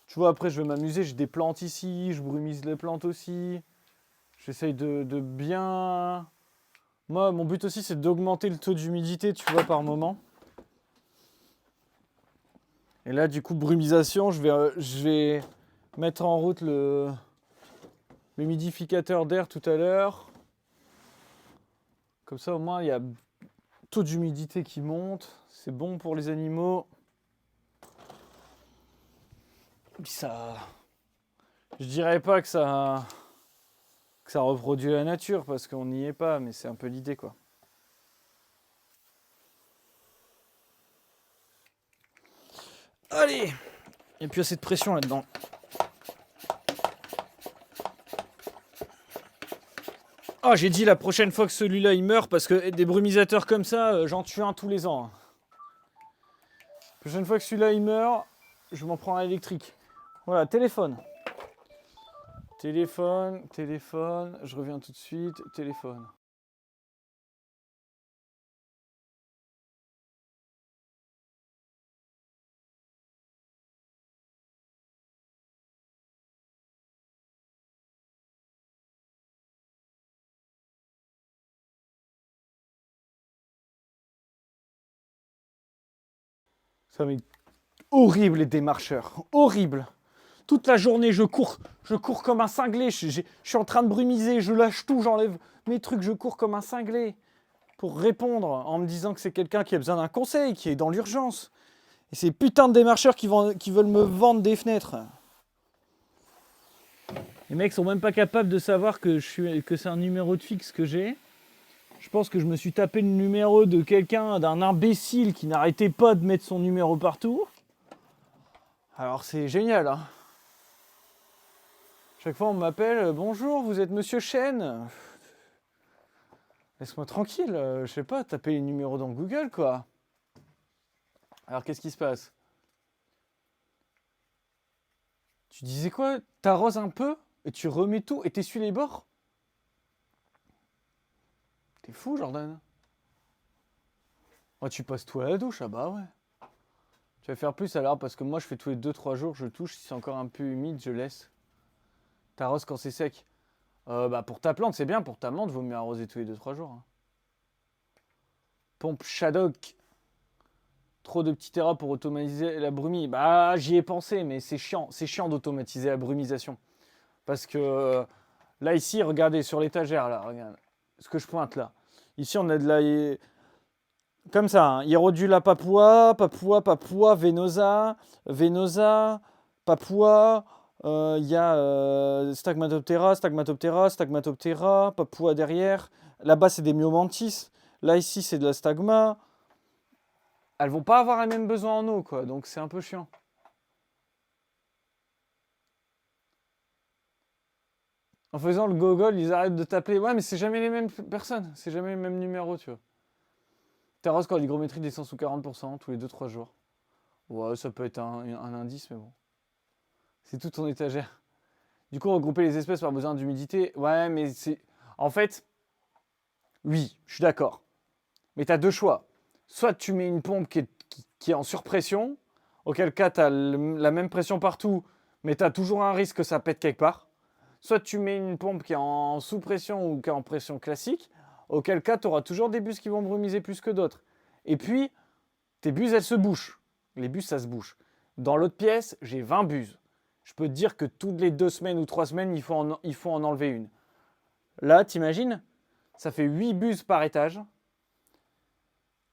Tu vois, après, je vais m'amuser. J'ai des plantes ici. Je brumise les plantes aussi. J'essaye de bien... Moi, mon but aussi, c'est d'augmenter le taux d'humidité, tu vois, par moment. Et là, du coup, brumisation, je vais mettre en route l'humidificateur d'air tout à l'heure. Comme ça, au moins, il y a taux d'humidité qui monte. C'est bon pour les animaux. Puis ça... Je dirais pas que ça reproduit la nature, parce qu'on n'y est pas, mais c'est un peu l'idée, quoi. Allez! Il n'y a plus assez de pression là-dedans. Oh, j'ai dit la prochaine fois que celui-là il meurt, parce que des brumisateurs comme ça, j'en tue un tous les ans. La prochaine fois que celui-là il meurt, je m'en prends un électrique. Voilà, téléphone. Téléphone, je reviens tout de suite, téléphone. Ça m'est horrible les démarcheurs, horrible. Toute la journée je cours comme un cinglé, je suis en train de brumiser, je lâche tout, j'enlève mes trucs, je cours comme un cinglé pour répondre en me disant que c'est quelqu'un qui a besoin d'un conseil, qui est dans l'urgence. Et ces putains de démarcheurs qui veulent me vendre des fenêtres. Les mecs sont même pas capables de savoir que c'est un numéro de fixe que j'ai. Je pense que je me suis tapé le numéro de quelqu'un, d'un imbécile qui n'arrêtait pas de mettre son numéro partout. Alors c'est génial, hein. Chaque fois on m'appelle, bonjour, vous êtes Monsieur Chen. Laisse-moi tranquille, je sais pas, taper les numéros dans Google, quoi. Alors qu'est-ce qui se passe? Tu disais quoi? T'arroses un peu et tu remets tout et t'essuies les bords? T'es fou, Jordan. Oh, tu passes tout à la douche, ah bah ouais. Tu vas faire plus alors parce que moi je fais tous les 2-3 jours, je touche, si c'est encore un peu humide, je laisse. T'arroses quand c'est sec. Bah pour ta plante, c'est bien, pour ta menthe, vaut mieux arroser tous les 2-3 jours. Hein. Pompe Shadok. Trop de petits terras pour automatiser la brumie. Bah j'y ai pensé, mais c'est chiant d'automatiser la brumisation. Parce que là ici, regardez sur l'étagère là, regarde ce que je pointe là. Ici on a de la... Comme ça, hein. Hierodula papua, venosa, papua. Il y a Stagmatoptera, papua derrière. Là-bas, c'est des myomantis. Là, ici, c'est de la stagma. Elles vont pas avoir les mêmes besoins en eau, quoi. Donc, c'est un peu chiant. En faisant le gogol, ils arrêtent de t'appeler. Ouais, mais c'est jamais les mêmes personnes. C'est jamais les mêmes numéros, tu vois. Terrasse quand l'hygrométrie descend sous 40% tous les 2-3 jours. Ouais, ça peut être un indice, mais bon. C'est tout ton étagère. Du coup, regrouper les espèces par besoin d'humidité. Ouais, mais c'est... En fait, oui, je suis d'accord. Mais tu as deux choix. Soit tu mets une pompe qui est en surpression, auquel cas tu as la même pression partout, mais tu as toujours un risque que ça pète quelque part. Soit tu mets une pompe qui est en sous-pression ou qui est en pression classique, auquel cas tu auras toujours des bus qui vont brumiser plus que d'autres. Et puis, tes bus, elles se bouchent. Les bus, ça se bouche. Dans l'autre pièce, j'ai 20 bus. Je peux te dire que toutes les 2 semaines ou 3 semaines, il faut en enlever une. Là, t'imagines? Ça fait 8 bus par étage.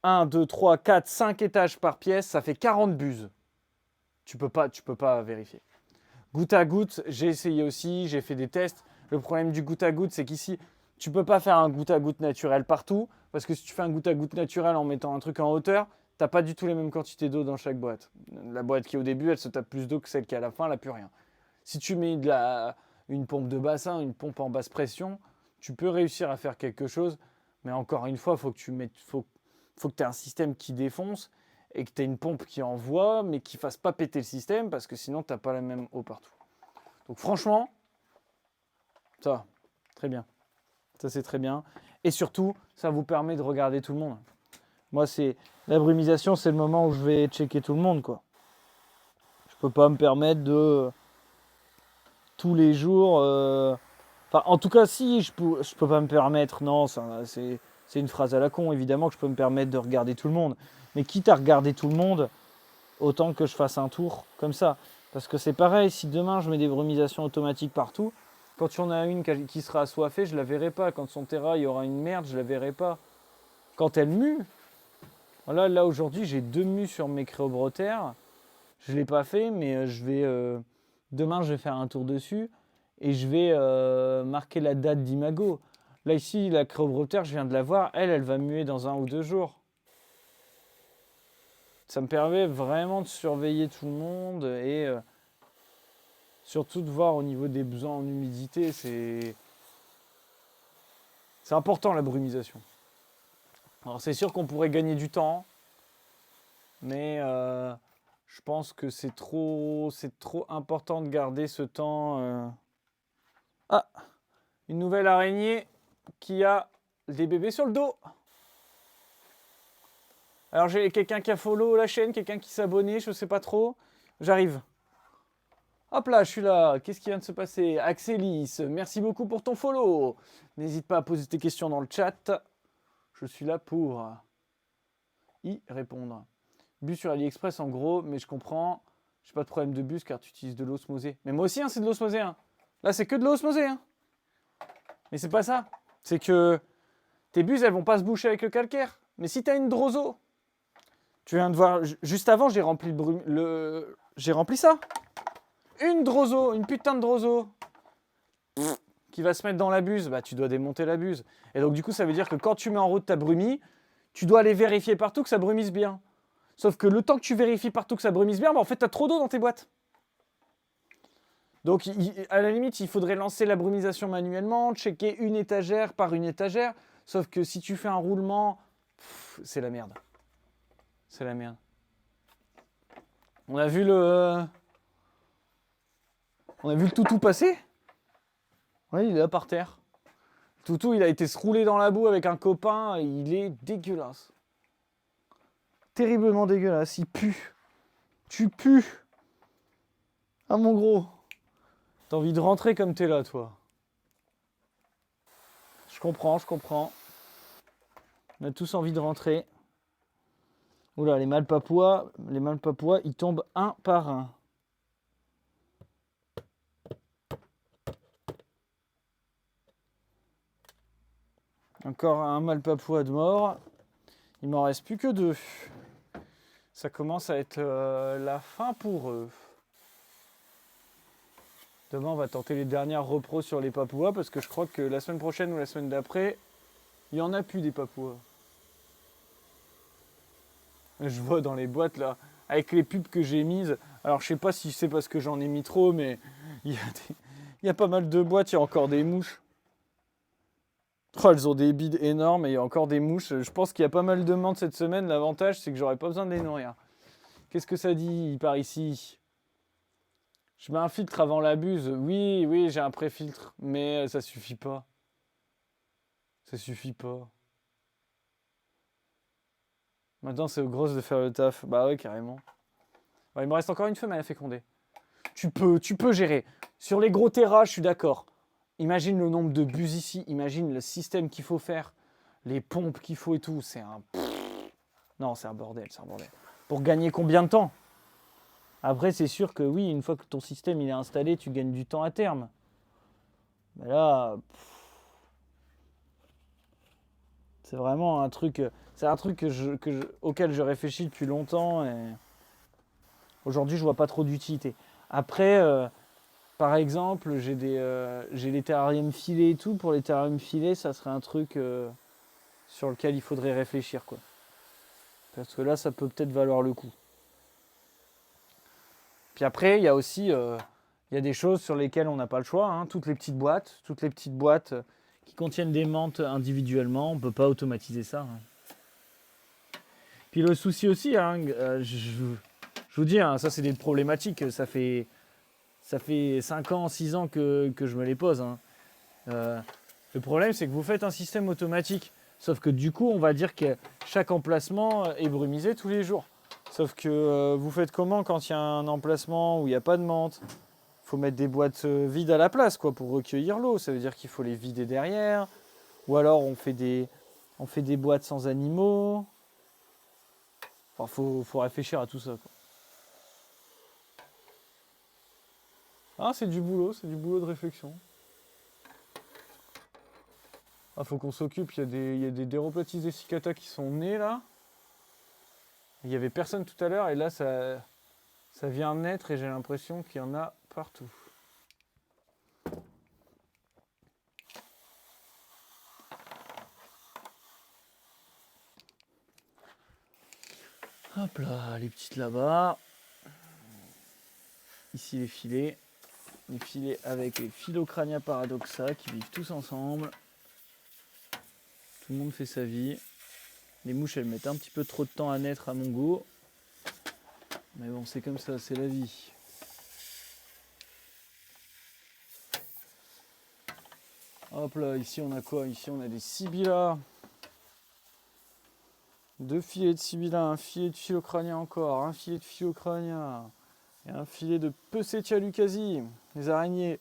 1, 2, 3, 4, 5 étages par pièce, ça fait 40 bus. Tu peux pas vérifier. Goutte à goutte, j'ai essayé aussi, j'ai fait des tests. Le problème du goutte à goutte, c'est qu'ici, tu peux pas faire un goutte à goutte naturel partout. Parce que si tu fais un goutte à goutte naturel en mettant un truc en hauteur, t'as pas du tout les mêmes quantités d'eau dans chaque boîte. La boîte qui est au début, elle se tape plus d'eau que celle qui est à la fin, elle n'a plus rien. Si tu mets une pompe de bassin, une pompe en basse pression, tu peux réussir à faire quelque chose. Mais encore une fois, faut que tu aies un système qui défonce et que tu aies une pompe qui envoie, mais qui ne fasse pas péter le système, parce que sinon, tu n'as pas la même eau partout. Donc franchement, ça, très bien. Ça, c'est très bien. Et surtout, ça vous permet de regarder tout le monde. Moi, la brumisation, c'est le moment où je vais checker tout le monde, quoi. Je peux pas me permettre de tous les jours. Enfin, en tout cas, si, je peux pas me permettre. Non, c'est une phrase à la con. Évidemment que je peux me permettre de regarder tout le monde. Mais quitte à regarder tout le monde, autant que je fasse un tour comme ça. Parce que c'est pareil, si demain je mets des brumisations automatiques partout, quand il y en a une qui sera assoiffée, je la verrai pas. Quand son terrain, il y aura une merde, je la verrai pas. Quand elle mue, voilà, là aujourd'hui j'ai 2 mues sur mes créobrotères. Je ne l'ai pas fait, mais demain je vais faire un tour dessus et je vais marquer la date d'imago. Là ici, la créobrotère, je viens de la voir, elle va muer dans 1 ou 2 jours. Ça me permet vraiment de surveiller tout le monde et surtout de voir au niveau des besoins en humidité. C'est important la brumisation. Alors c'est sûr qu'on pourrait gagner du temps, mais je pense que c'est trop important de garder ce temps. Ah, une nouvelle araignée qui a des bébés sur le dos. Alors j'ai quelqu'un qui a follow la chaîne, quelqu'un qui s'est abonné, je sais pas trop. J'arrive. Hop là, je suis là. Qu'est-ce qui vient de se passer? Axelis, merci beaucoup pour ton follow. N'hésite pas à poser tes questions dans le chat. Je suis là pour y répondre. Bus sur AliExpress en gros, mais je comprends. J'ai pas de problème de bus car tu utilises de l'osmosée. Mais moi aussi, hein, c'est de l'osmosée. Hein. Là, c'est que de l'osmosée. Hein. Mais c'est pas ça. C'est que tes bus, elles vont pas se boucher avec le calcaire. Mais si tu as une droso, tu viens de voir, juste avant, j'ai rempli j'ai rempli ça. Une droso, une putain de droso. qui va se mettre dans la buse, bah, tu dois démonter la buse. Et donc, du coup, ça veut dire que quand tu mets en route ta brumie, tu dois aller vérifier partout que ça brumise bien. Sauf que le temps que tu vérifies partout que ça brumise bien, bah, en fait, tu as trop d'eau dans tes boîtes. Donc, à la limite, il faudrait lancer la brumisation manuellement, checker une étagère par une étagère. Sauf que si tu fais un roulement, c'est la merde. C'est la merde. On a vu le toutou passer. Oui, il est là par terre. Toutou, il a été se rouler dans la boue avec un copain. Il est dégueulasse. Terriblement dégueulasse. Il pue. Tu pues. Ah, mon gros. T'as envie de rentrer comme t'es là, toi. Je comprends. On a tous envie de rentrer. Oula, les mâles papouas, ils tombent un par un. Encore un mâle papouas de mort. Il m'en reste plus que 2. Ça commence à être la fin pour eux. Demain, on va tenter les dernières repros sur les papouas parce que je crois que la semaine prochaine ou la semaine d'après, il n'y en a plus des papouas. Je vois dans les boîtes là, avec les pubs que j'ai mises. Alors je sais pas si c'est parce que j'en ai mis trop, mais il y a pas mal de boîtes, il y a encore des mouches. Oh, elles ont des bides énormes et il y a encore des mouches. Je pense qu'il y a pas mal de menthes cette semaine. L'avantage, c'est que j'aurai pas besoin de les nourrir. Qu'est-ce que ça dit par ici? Je mets un filtre avant la buse. Oui, j'ai un pré-filtre, mais ça suffit pas. Ça suffit pas. Maintenant, c'est aux grosses de faire le taf. Bah ouais, carrément. Ouais, il me reste encore une femelle à féconder. Tu peux gérer. Sur les gros terras, je suis d'accord. Imagine le nombre de buses ici. Imagine le système qu'il faut faire. Les pompes qu'il faut et tout. C'est un... Non, c'est un bordel, Pour gagner combien de temps? Après, c'est sûr que oui, une fois que ton système il est installé, tu gagnes du temps à terme. Mais là... C'est vraiment un truc... C'est un truc auquel je réfléchis depuis longtemps et aujourd'hui je vois pas trop d'utilité. Après, par exemple, j'ai les terrariums filés et tout. Pour les terrariums filés, ça serait un truc sur lequel il faudrait réfléchir, quoi. Parce que là, ça peut peut-être valoir le coup. Puis après, il y a aussi il y a des choses sur lesquelles on n'a pas le choix. Hein. Toutes les petites boîtes qui contiennent des menthes individuellement, on ne peut pas automatiser ça. Hein. Puis le souci aussi, hein, je vous dis, hein, ça c'est des problématiques, ça fait 5 ans, 6 ans que je me les pose. Hein. Le problème c'est que vous faites un système automatique, sauf que du coup on va dire que chaque emplacement est brumisé tous les jours. Sauf que vous faites comment quand il y a un emplacement où il n'y a pas de menthe? Il faut mettre des boîtes vides à la place quoi, pour recueillir l'eau, ça veut dire qu'il faut les vider derrière. Ou alors on fait des boîtes sans animaux. Enfin, faut réfléchir à tout ça. Quoi. Ah, c'est du boulot de réflexion. Ah, faut qu'on s'occupe, il y a des Deroplatis desiccata qui sont nés là. Il n'y avait personne tout à l'heure et là ça vient naître et j'ai l'impression qu'il y en a partout. Hop là, les petites là-bas. Ici les filets avec les Philocrania paradoxa qui vivent tous ensemble. Tout le monde fait sa vie. Les mouches elles mettent un petit peu trop de temps à naître à mon goût. Mais bon c'est comme ça, c'est la vie. Hop là, ici on a quoi? Ici on a des Sibylla. 2 filets de Sibylla, un filet de Philocrania encore, un filet de Philocrania. Et un filet de Peucetia lucasi, les araignées.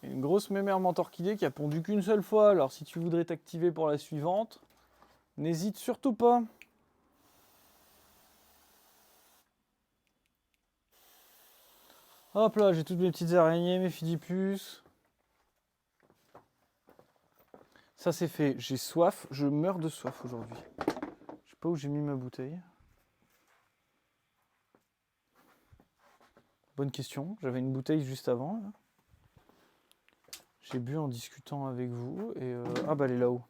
Et une grosse mémère mentorchidée qui a pondu qu'une seule fois. Alors si tu voudrais t'activer pour la suivante, n'hésite surtout pas. Hop là, j'ai toutes mes petites araignées, mes fidipus. Ça c'est fait. J'ai soif, je meurs de soif aujourd'hui. Je sais pas où j'ai mis ma bouteille. bonne question. J'avais une bouteille juste avant. Là. J'ai bu en discutant avec vous. Et ah bah elle est là-haut.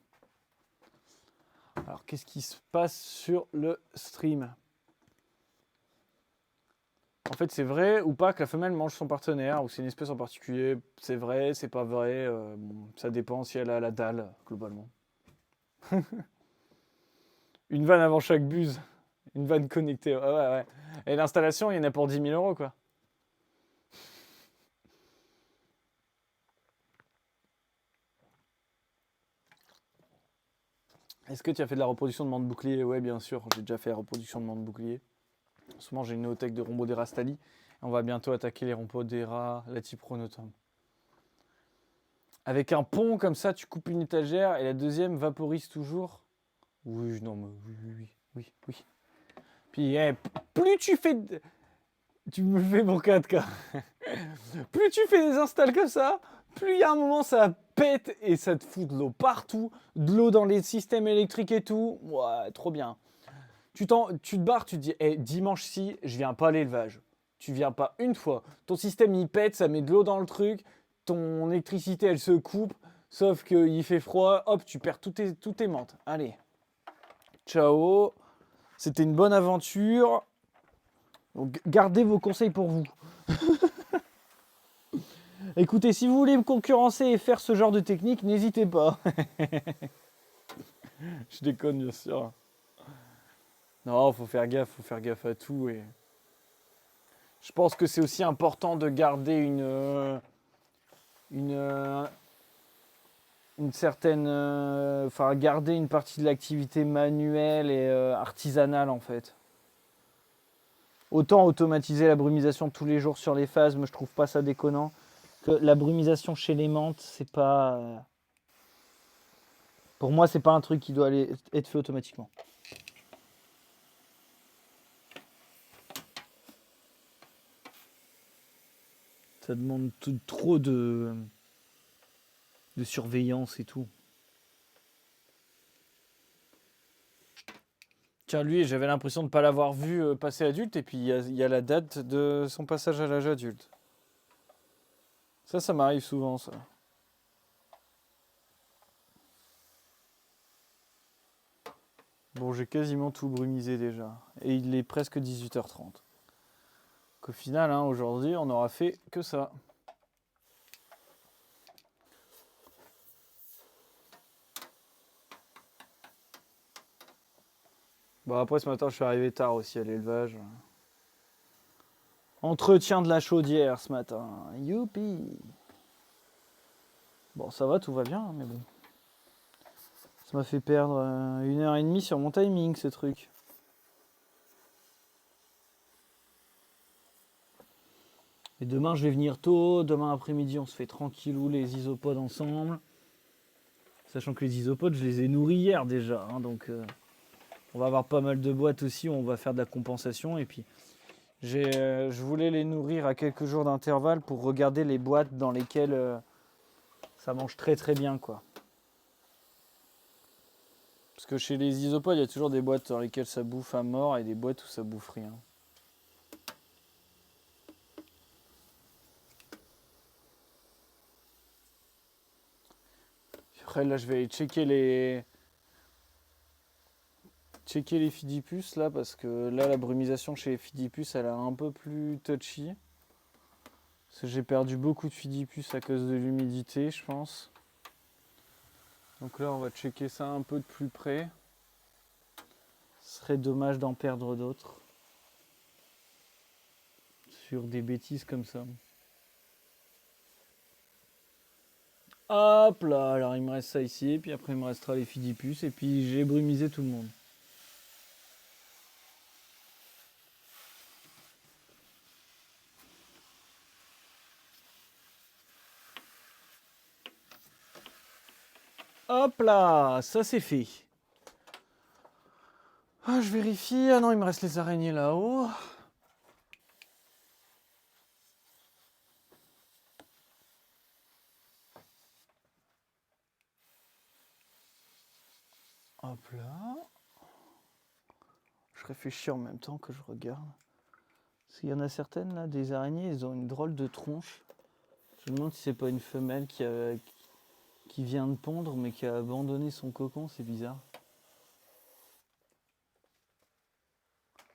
Alors qu'est-ce qui se passe sur le stream? En fait, c'est vrai ou pas que la femelle mange son partenaire ou c'est une espèce en particulier? C'est vrai, c'est pas vrai. Bon, ça dépend si elle a la dalle, globalement. Une vanne avant chaque buse. Une vanne connectée. Ouais. Et l'installation, il y en a pour 10 000 euros, quoi. Est-ce que tu as fait de la reproduction de menthe bouclier? Ouais, bien sûr. J'ai déjà fait la reproduction de menthe bouclier. En ce moment, j'ai une néothèque de Rhombodera stali. On va bientôt attaquer les Rhombodera latipronotum. Avec un pont comme ça, tu coupes une étagère et la deuxième vaporise toujours. Oui, non, mais oui. Puis, plus tu fais... Tu me fais mon 4K. Plus tu fais des installs comme ça, plus il y a un moment ça pète et ça te fout de l'eau partout, de l'eau dans les systèmes électriques et tout. Ouais, trop bien. Tu te barres, tu te dis, dimanche-ci, je viens pas à l'élevage. Tu viens pas une fois. Ton système il pète, ça met de l'eau dans le truc, ton électricité elle se coupe, sauf qu'il fait froid, hop, tu perds toutes tes menthes. Allez. Ciao. C'était une bonne aventure. Donc, gardez vos conseils pour vous. Écoutez, si vous voulez me concurrencer et faire ce genre de technique, n'hésitez pas. Je déconne, bien sûr. Non, faut faire gaffe à tout. Et je pense que c'est aussi important de garder une certaine, enfin, garder une partie de l'activité manuelle et artisanale en fait. Autant automatiser la brumisation tous les jours sur les phases, mais je trouve pas ça déconnant. Que la brumisation chez les menthes, c'est pas. Pour moi, c'est pas un truc qui doit être fait automatiquement. Ça demande trop de surveillance et tout. Tiens, lui, j'avais l'impression de ne pas l'avoir vu passer adulte, et puis il y a la date de son passage à l'âge adulte. Ça m'arrive souvent, ça. Bon, j'ai quasiment tout brumisé déjà. Et il est presque 18h30. Donc au final, hein, aujourd'hui, on n'aura fait que ça. Bon, après, ce matin, je suis arrivé tard aussi à l'élevage. Entretien de la chaudière ce matin. Youpi! Bon, ça va, tout va bien, mais bon. Ça m'a fait perdre 1h30 sur mon timing, ce truc. Et demain, je vais venir tôt. Demain après-midi, on se fait tranquillou les isopodes ensemble. Sachant que les isopodes, je les ai nourris hier déjà. Hein, donc, on va avoir pas mal de boîtes aussi où on va faire de la compensation. Et puis, je voulais les nourrir à quelques jours d'intervalle pour regarder les boîtes dans lesquelles ça mange très très bien, quoi. Parce que chez les isopodes, il y a toujours des boîtes dans lesquelles ça bouffe à mort et des boîtes où ça bouffe rien. Après, là, je vais aller checker les fidipus, là, parce que là, la brumisation chez les fidipus, elle est un peu plus touchy. Parce que j'ai perdu beaucoup de fidipus à cause de l'humidité, je pense. Donc là, on va checker ça un peu de plus près. Ce serait dommage d'en perdre d'autres. Sur des bêtises comme ça. Hop là, alors il me reste ça ici, et puis après il me restera les fidipus, et puis j'ai brumisé tout le monde. Hop là, ça c'est fait. Ah, je vérifie. Ah non, il me reste les araignées là-haut. Hop là. Je réfléchis en même temps que je regarde. qu'il y en a certaines, là, des araignées, elles ont une drôle de tronche. Je me demande si c'est pas une femelle qui vient de pondre, mais qui a abandonné son cocon, c'est bizarre.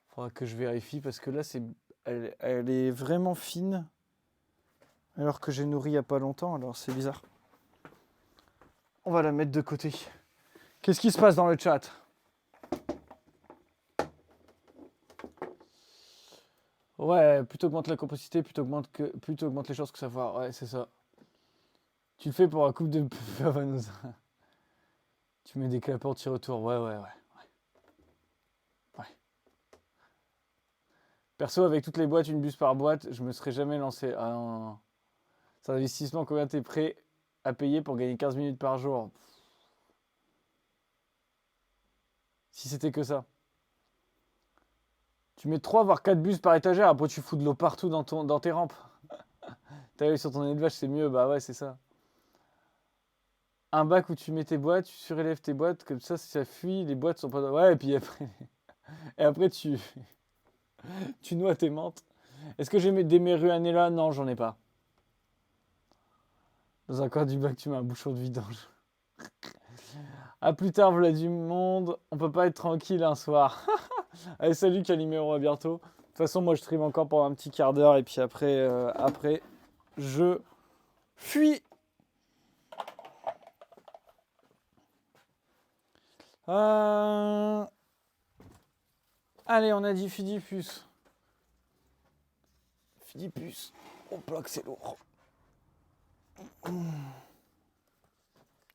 Faudra que je vérifie, parce que là, elle est vraiment fine, alors que j'ai nourri il n'y a pas longtemps, alors c'est bizarre. On va la mettre de côté. Qu'est-ce qui se passe dans le chat? Ouais, plus t'augmentes la complicité, plus t'augmentes les chances que ça va. Ouais, c'est ça. Tu le fais pour un couple de Pavanosa. Tu mets des clapeurs anti-retour. Ouais. Perso, avec toutes les boîtes, une buse par boîte, je me serais jamais lancé. Ah non. C'est un investissement, combien t'es prêt à payer pour gagner 15 minutes par jour? Si c'était que ça. Tu mets 3 voire 4 bus par étagère, après tu fous de l'eau partout dans tes rampes. T'as vu sur ton élevage, c'est mieux, bah ouais, c'est ça. Un bac où tu mets tes boîtes, tu surélèves tes boîtes, comme ça, si ça fuit, les boîtes sont pas... Ouais, et puis après... Et après, tu noies tes menthes. Est-ce que j'ai des Meruanella? Non, j'en ai pas. Dans un coin du bac, tu mets un bouchon de vidange. A plus tard, voilà du monde. On peut pas être tranquille un soir. Allez, salut Calimero, à bientôt. De toute façon, moi, je stream encore pendant un petit quart d'heure. Et puis après, je fuis. Allez, on a dit Fidipus. Fidipus. Hop là, que c'est lourd.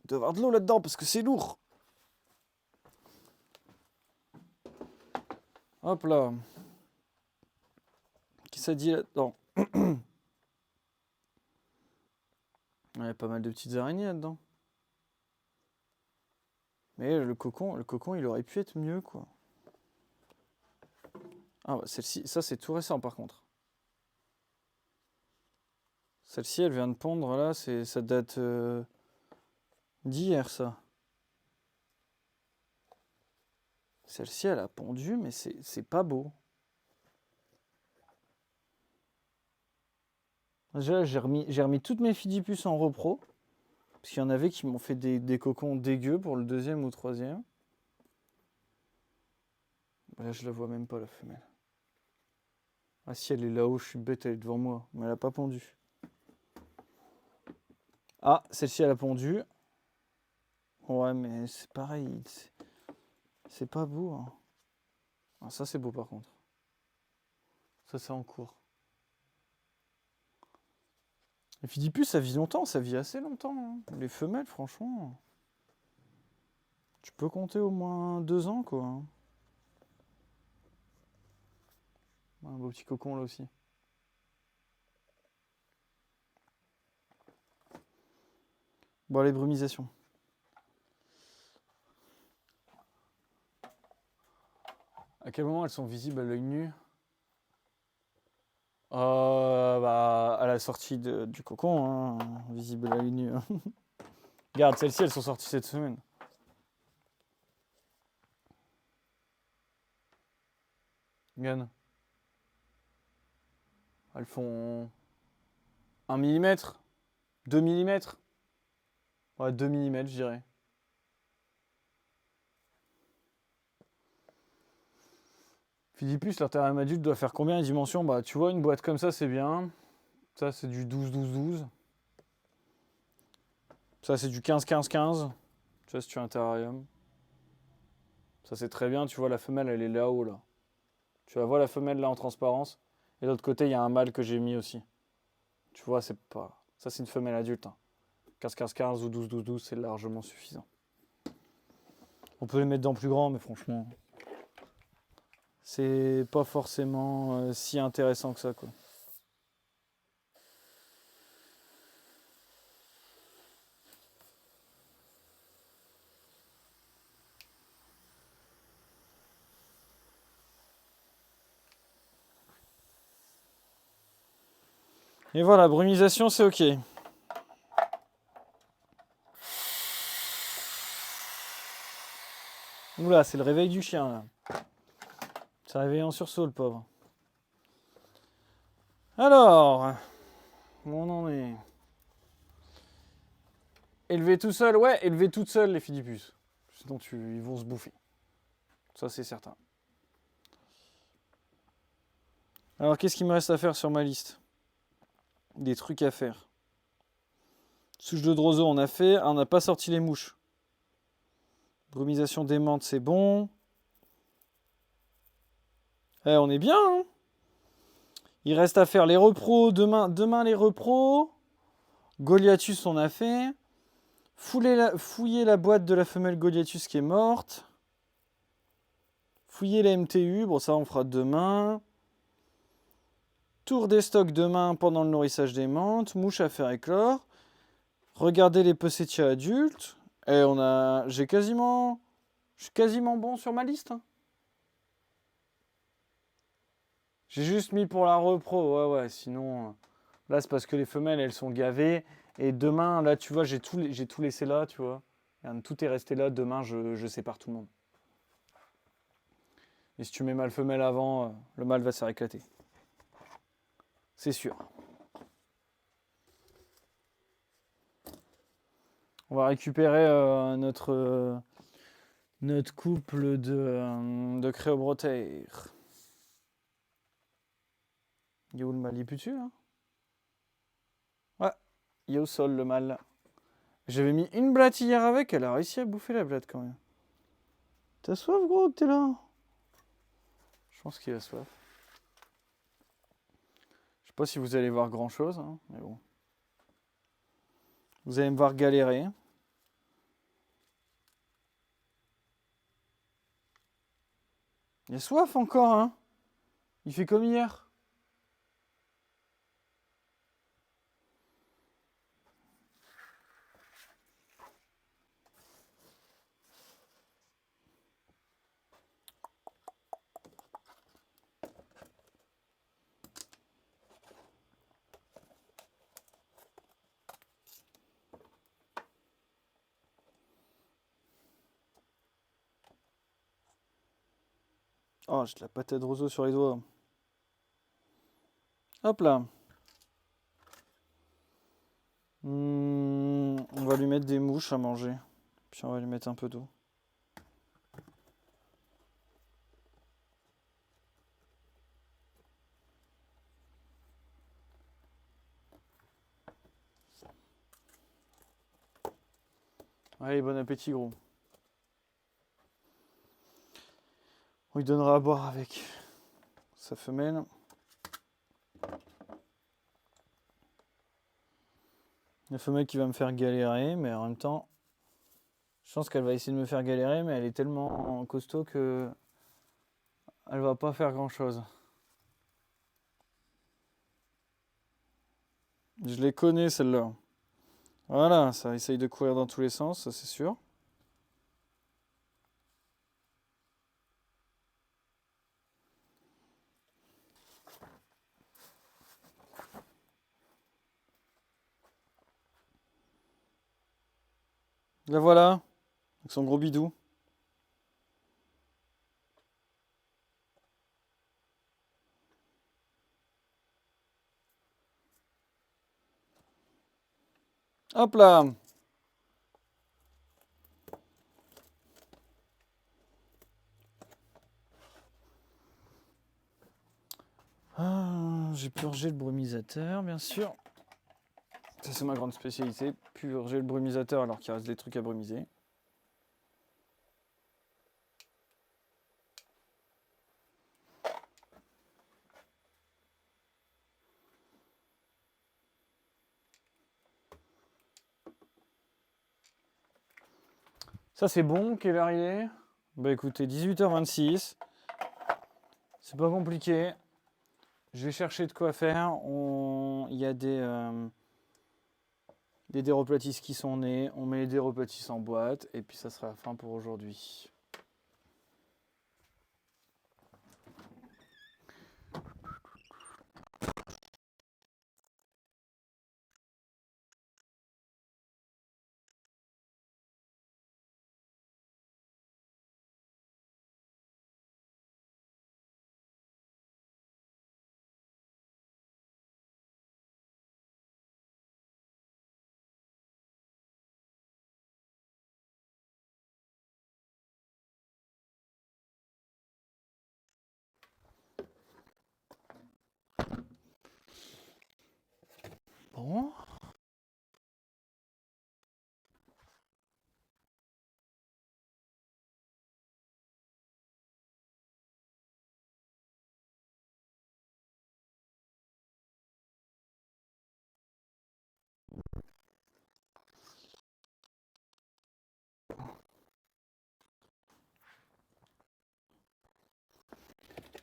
Il doit y avoir de l'eau là-dedans parce que c'est lourd. Hop là. Qu'est-ce que ça dit là-dedans? Il y a pas mal de petites araignées là-dedans. Mais le cocon, il aurait pu être mieux, quoi. Ah bah celle-ci, ça c'est tout récent par contre. Celle-ci, elle vient de pondre là, ça date d'hier ça. Celle-ci, elle a pondu, mais c'est pas beau. Déjà, j'ai remis toutes mes Fidipus en repro. Parce qu'il y en avait qui m'ont fait des cocons dégueux pour le deuxième ou troisième. Là, je la vois même pas, la femelle. Ah si, elle est là-haut, je suis bête, elle est devant moi. Mais elle a pas pondu. Ah, celle-ci, elle a pondu. Ouais, mais c'est pareil. C'est pas beau. Hein. Ah, ça, c'est beau par contre. Ça, c'est en cours. Les Fidipus, ça vit longtemps, ça vit assez longtemps. Hein. Les femelles, franchement. Tu peux compter au moins 2 ans, quoi. Hein. Un beau petit cocon là aussi. Bon, les brumisations. À quel moment elles sont visibles à l'œil nu? Bah, à la sortie du cocon, hein, visible à l'œil nu. Hein. Regarde, celles-ci, elles sont sorties cette semaine. Regarde. Elles font 1 mm, 2 mm. Ouais, 2 mm, je dirais. Philippus, leur terrain adulte doit faire combien les dimensions? Bah, tu vois, une boîte comme ça, c'est bien. Ça, c'est du 12-12-12. Ça, c'est du 15-15-15. Tu vois, si tu as un terrarium. Ça, c'est très bien. Tu vois, la femelle, elle est là-haut, là. Tu la vois, la femelle, là, en transparence. Et de l'autre côté, il y a un mâle que j'ai mis aussi. Tu vois, c'est pas... Ça, c'est une femelle adulte. Hein. 15-15-15 ou 12-12-12, c'est largement suffisant. On peut les mettre dans plus grand, mais franchement... C'est pas forcément si intéressant que ça, quoi. Et voilà, brumisation, c'est ok. Oula, c'est le réveil du chien, là. C'est réveillé en sursaut, le pauvre. Alors, où on en est? Élever tout seul, ouais, élever toute seule les fidipus. Sinon, ils vont se bouffer. Ça, c'est certain. Alors, qu'est-ce qu'il me reste à faire sur ma liste? Des trucs à faire. Souche de Drozo, on a fait. Ah, on n'a pas sorti les mouches. Brumisation démente, c'est bon. On est bien, hein. Il reste à faire les repros. Demain les repros. Goliathus, on a fait. Fouiller la boîte de la femelle Goliathus qui est morte. Fouiller la MTU. Bon, ça, on fera demain. Tour des stocks demain pendant le nourrissage des menthes. Mouches à faire éclore. Regardez les possetiers adultes. Et je suis quasiment bon sur ma liste, hein. J'ai juste mis pour la repro. Ouais. Sinon, là, c'est parce que les femelles, elles sont gavées. Et demain, là, tu vois, j'ai tout laissé là, tu vois. Tout est resté là. Demain, je sépare tout le monde. Et si tu mets mâle femelle avant, le mâle va se faire éclater. C'est sûr. On va récupérer notre couple de créobrotaires. Il est où le mâle? Il est plus dessus, là? Ouais, il est au sol, le mâle. J'avais mis une blatte hier avec, elle a réussi à bouffer la blatte quand même. T'as soif, gros, que t'es là? Je pense qu'il a soif. Je sais pas si vous allez voir grand chose, hein, mais bon. Vous allez me voir galérer. Il a soif encore, hein? Il fait comme hier. Oh, j'ai de la patate de roseau sur les doigts. Hop là. On va lui mettre des mouches à manger. Puis on va lui mettre un peu d'eau. Allez, bon appétit, gros. On lui donnera à boire avec sa femelle. La femelle qui va me faire galérer, mais en même temps, je pense qu'elle va essayer de me faire galérer, mais elle est tellement costaud que elle va pas faire grand chose. Je les connais, celles-là. Voilà, ça essaye de courir dans tous les sens, ça c'est sûr. La voilà, avec son gros bidou. Hop là. J'ai purgé le brumisateur, bien sûr. Ça, c'est ma grande spécialité. Purger le brumisateur alors qu'il reste des trucs à brumiser. Ça, c'est bon. Quelle heure il est? Bah écoutez, 18h26. C'est pas compliqué. Je vais chercher de quoi faire. Il y a des déroplatisses qui sont nés. On met les déroplatisses en boîte. Et puis ça sera la fin pour aujourd'hui. Bon.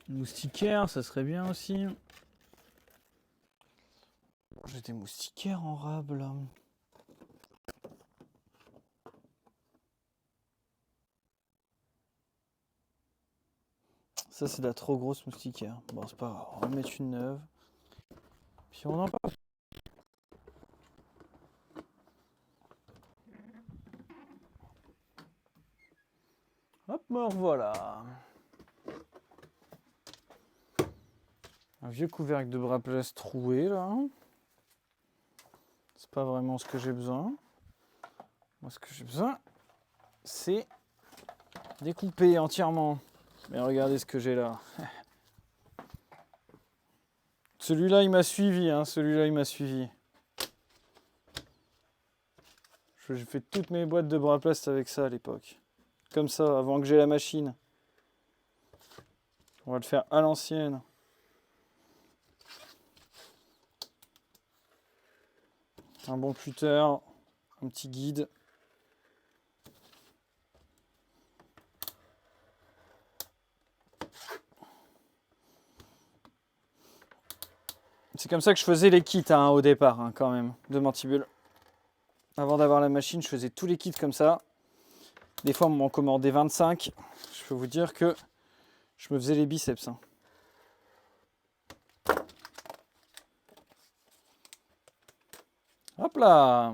Moustiquaire, ça serait bien aussi. J'ai des moustiquaires en rab là. Ça, c'est de la trop grosse moustiquaire. Bon, c'est pas grave. On va mettre une neuve. Puis on en parle. Hop, me revoilà. Un vieux couvercle de Braplast troué là. C'est pas vraiment ce que j'ai besoin. Moi, ce que j'ai besoin, c'est découper entièrement. Mais regardez ce que j'ai là. Celui-là, il m'a suivi. Hein. Celui-là, il m'a suivi. J'ai fait toutes mes boîtes de Braplast avec ça à l'époque. Comme ça, avant que j'ai la machine. On va le faire à l'ancienne. Un bon cutter, un petit guide. C'est comme ça que je faisais les kits hein, au départ, hein, quand même, de Mantibule. Avant d'avoir la machine, je faisais tous les kits comme ça. Des fois, on m'en commandait 25. Je peux vous dire que je me faisais les biceps. Hein. Hop là!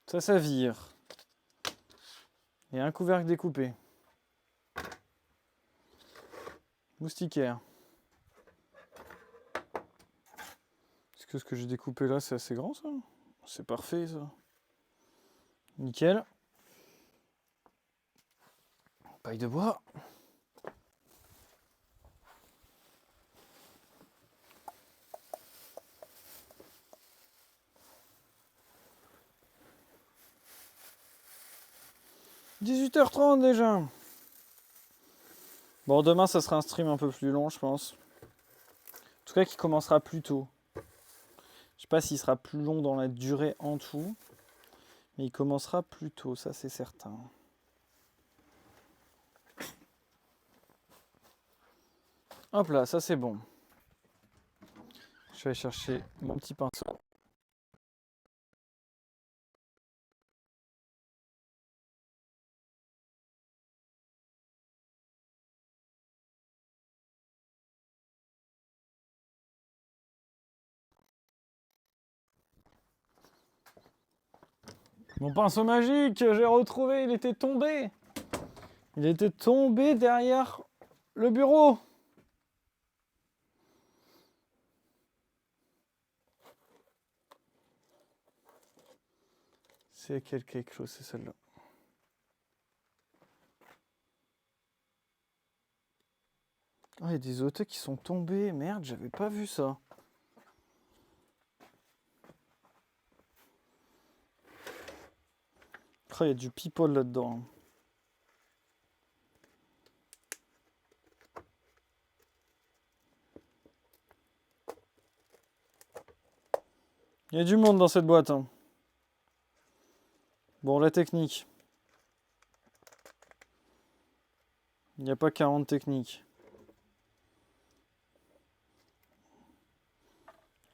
Ça vire. Et un couvercle découpé. Moustiquaire. Est-ce que ce que j'ai découpé là, c'est assez grand ça? C'est parfait ça. Nickel. Paille de bois. « 18h30 déjà. Bon, demain, ça sera un stream un peu plus long, je pense. En tout cas, qui commencera plus tôt. Je sais pas s'il sera plus long dans la durée en tout. Mais il commencera plus tôt, ça c'est certain. Hop là, ça c'est bon. Je vais aller chercher mon petit pinceau. Mon pinceau magique, j'ai retrouvé, il était tombé. Il était tombé derrière le bureau. C'est quel quelque chose, c'est celle-là. Ah, il y a des auteurs qui sont tombés. Merde, j'avais pas vu ça. Oh, il y a du people là-dedans. Il y a du monde dans cette boîte. Hein. Bon, la technique. Il n'y a pas 40 techniques.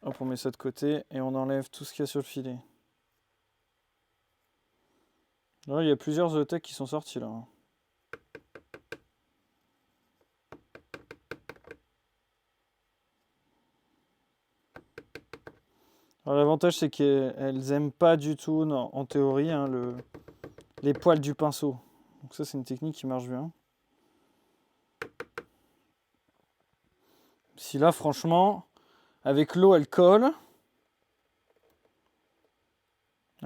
Hop, on met ça de côté et on enlève tout ce qu'il y a sur le filet. Là, il y a plusieurs Zootech qui sont sortis là. L'avantage c'est qu'elles n'aiment pas du tout, non, en théorie, hein, les poils du pinceau. Donc ça c'est une technique qui marche bien. Si là franchement, avec l'eau elle colle.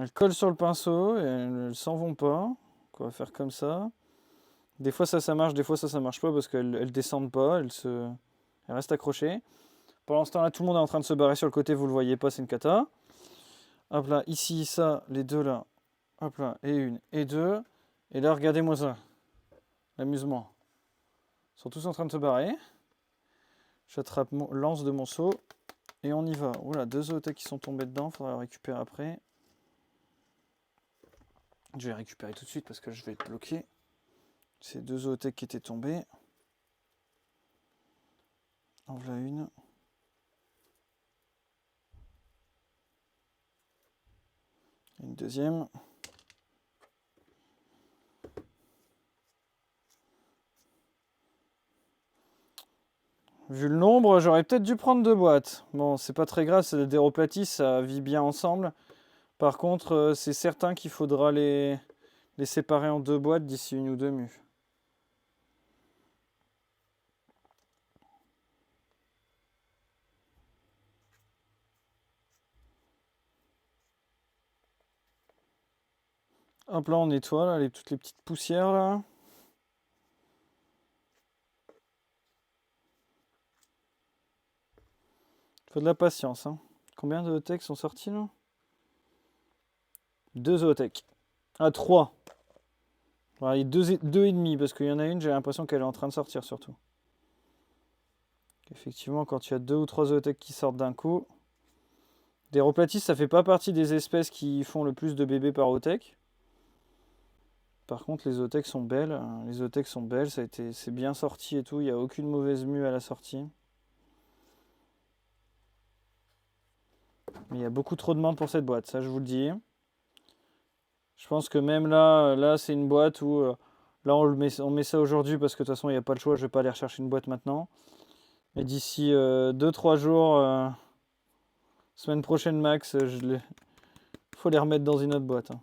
Elles collent sur le pinceau et elles s'en vont pas. Donc on va faire comme ça. Des fois ça marche, des fois ça marche pas parce qu'elles descendent pas, elles restent accrochées. Pendant ce temps-là, tout le monde est en train de se barrer sur le côté, vous le voyez pas, c'est une cata. Hop là, ici, ça, les deux là. Hop là, et une, et deux. Et là, regardez-moi ça. L'amusement. Ils sont tous en train de se barrer. J'attrape mon lance de mon seau. Et on y va. Oula, deux zootech qui sont tombés dedans, faudra le récupérer après. Je vais récupérer tout de suite parce que je vais être bloqué. C'est deux zootech qui étaient tombés. En voilà une. Une deuxième. Vu le nombre, j'aurais peut-être dû prendre 2 boîtes. Bon, c'est pas très grave, c'est des déroplatis, ça vit bien ensemble. Par contre, c'est certain qu'il faudra les séparer en 2 boîtes d'ici 1 ou 2 mues. Hop là, on nettoie là, toutes les petites poussières là. Faut de la patience. Hein. Combien de zoothèques sont sortis là? 2 zoothèques. Ah, 3. Ouais, 2 et demi, parce qu'il y en a une, j'ai l'impression qu'elle est en train de sortir surtout. Effectivement, quand il y a 2 ou 3 zoothèques qui sortent d'un coup. Des Déroplatis, ça fait pas partie des espèces qui font le plus de bébés par oothèque. Par contre, les zoothèques sont belles. Les zoothèques sont belles, c'est bien sorti et tout. Il n'y a aucune mauvaise mue à la sortie. Mais il y a beaucoup trop de demandes pour cette boîte, ça je vous le dis. Je pense que même là c'est une boîte où... là, on met ça aujourd'hui parce que de toute façon, il n'y a pas le choix. Je ne vais pas aller rechercher une boîte maintenant. Mais d'ici 2-3 jours, semaine prochaine max, faut les remettre dans une autre boîte. Hein.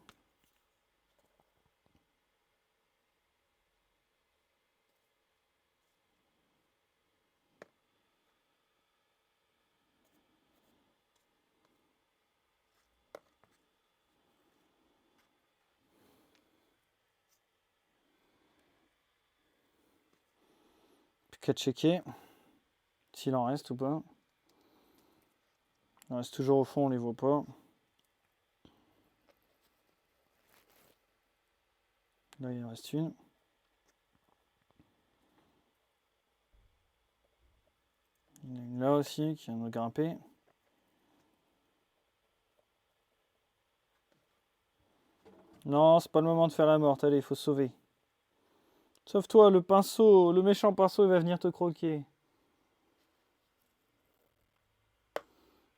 Plus qu'à checker s'il en reste ou pas. Il en reste toujours au fond, on les voit pas. Là, il en reste une. Il y en a une là aussi qui vient de grimper. Non, c'est pas le moment de faire la morte. Allez, il faut se sauver. Sauve-toi, le pinceau, le méchant pinceau, il va venir te croquer.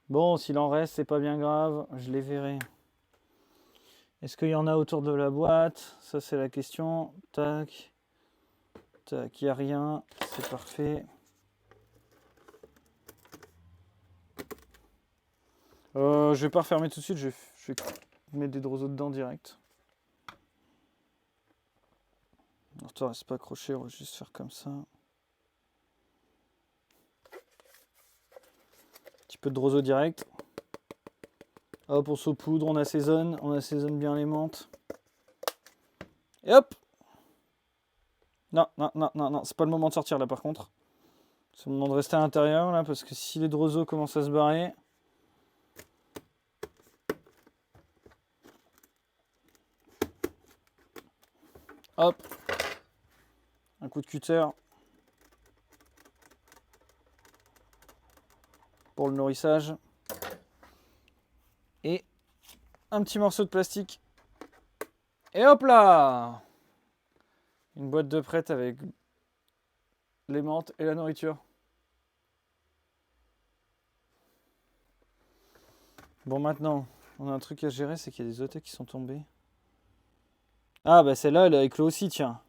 Bon, s'il en reste, c'est pas bien grave, je les verrai. Est-ce qu'il y en a autour de la boîte? Ça, c'est la question. Tac. Tac, il n'y a rien. C'est parfait. Je vais pas refermer tout de suite, je vais mettre des droseaux dedans direct. Alors toi, reste pas accroché, on va juste faire comme ça. Un petit peu de roseau direct. Hop, on saupoudre, on assaisonne bien les menthes. Et hop! Non, non, non, non, non, c'est pas le moment de sortir là par contre. C'est le moment de rester à l'intérieur là, parce que si les roseaux commencent à se barrer. Hop! Un coup de cutter. Pour le nourrissage. Et un petit morceau de plastique. Et hop là! Une boîte de prête avec les menthes et la nourriture. Bon, maintenant, on a un truc à gérer, c'est qu'il y a des zoothèques qui sont tombés. Ah, bah celle-là, elle est avec l'eau aussi, tiens.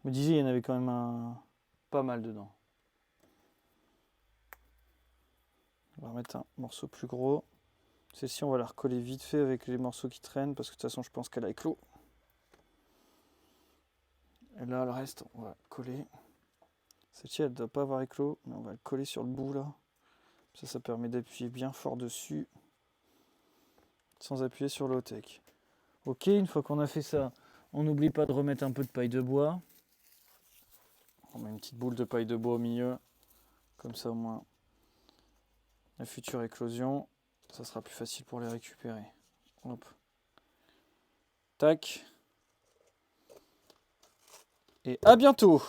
Je me disais, il y en avait quand même pas mal dedans. On va remettre un morceau plus gros. Celle-ci, on va la recoller vite fait avec les morceaux qui traînent, parce que de toute façon, je pense qu'elle a éclos. Et là, le reste, on va coller. Celle-ci, elle ne doit pas avoir éclos, mais on va le coller sur le bout, là. Ça permet d'appuyer bien fort dessus, sans appuyer sur l'OTEC. Ok, une fois qu'on a fait ça, on n'oublie pas de remettre un peu de paille de bois. On met une petite boule de paille de bois au milieu. Comme ça au moins, la future éclosion, ça sera plus facile pour les récupérer. Hop. Tac. Et à bientôt.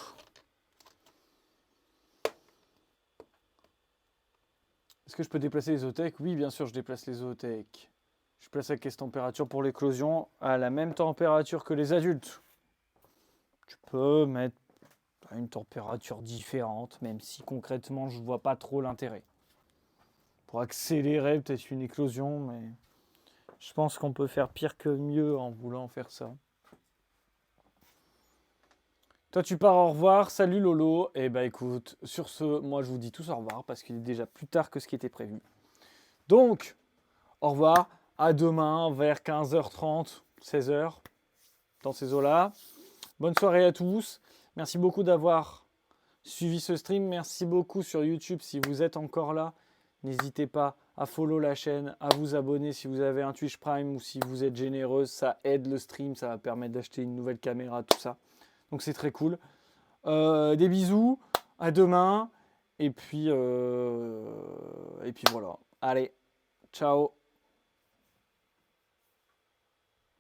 Est-ce que je peux déplacer les zoothèques? Oui, bien sûr, je déplace les zoothèques. Je place à quelle température pour l'éclosion? À la même température que les adultes. Tu peux mettre à une température différente, même si concrètement, je vois pas trop l'intérêt. Pour accélérer peut-être une éclosion, mais je pense qu'on peut faire pire que mieux en voulant faire ça. Toi, tu pars, au revoir. Salut Lolo. Et bah écoute, sur ce, moi je vous dis tous au revoir parce qu'il est déjà plus tard que ce qui était prévu. Donc, au revoir. À demain vers 15h30, 16h, dans ces eaux-là. Bonne soirée à tous. Merci beaucoup d'avoir suivi ce stream. Merci beaucoup sur YouTube si vous êtes encore là. N'hésitez pas à follow la chaîne, à vous abonner si vous avez un Twitch Prime ou si vous êtes généreuse. Ça aide le stream, ça va permettre d'acheter une nouvelle caméra, tout ça. Donc c'est très cool. Des bisous, à demain. Et puis voilà. Allez, ciao.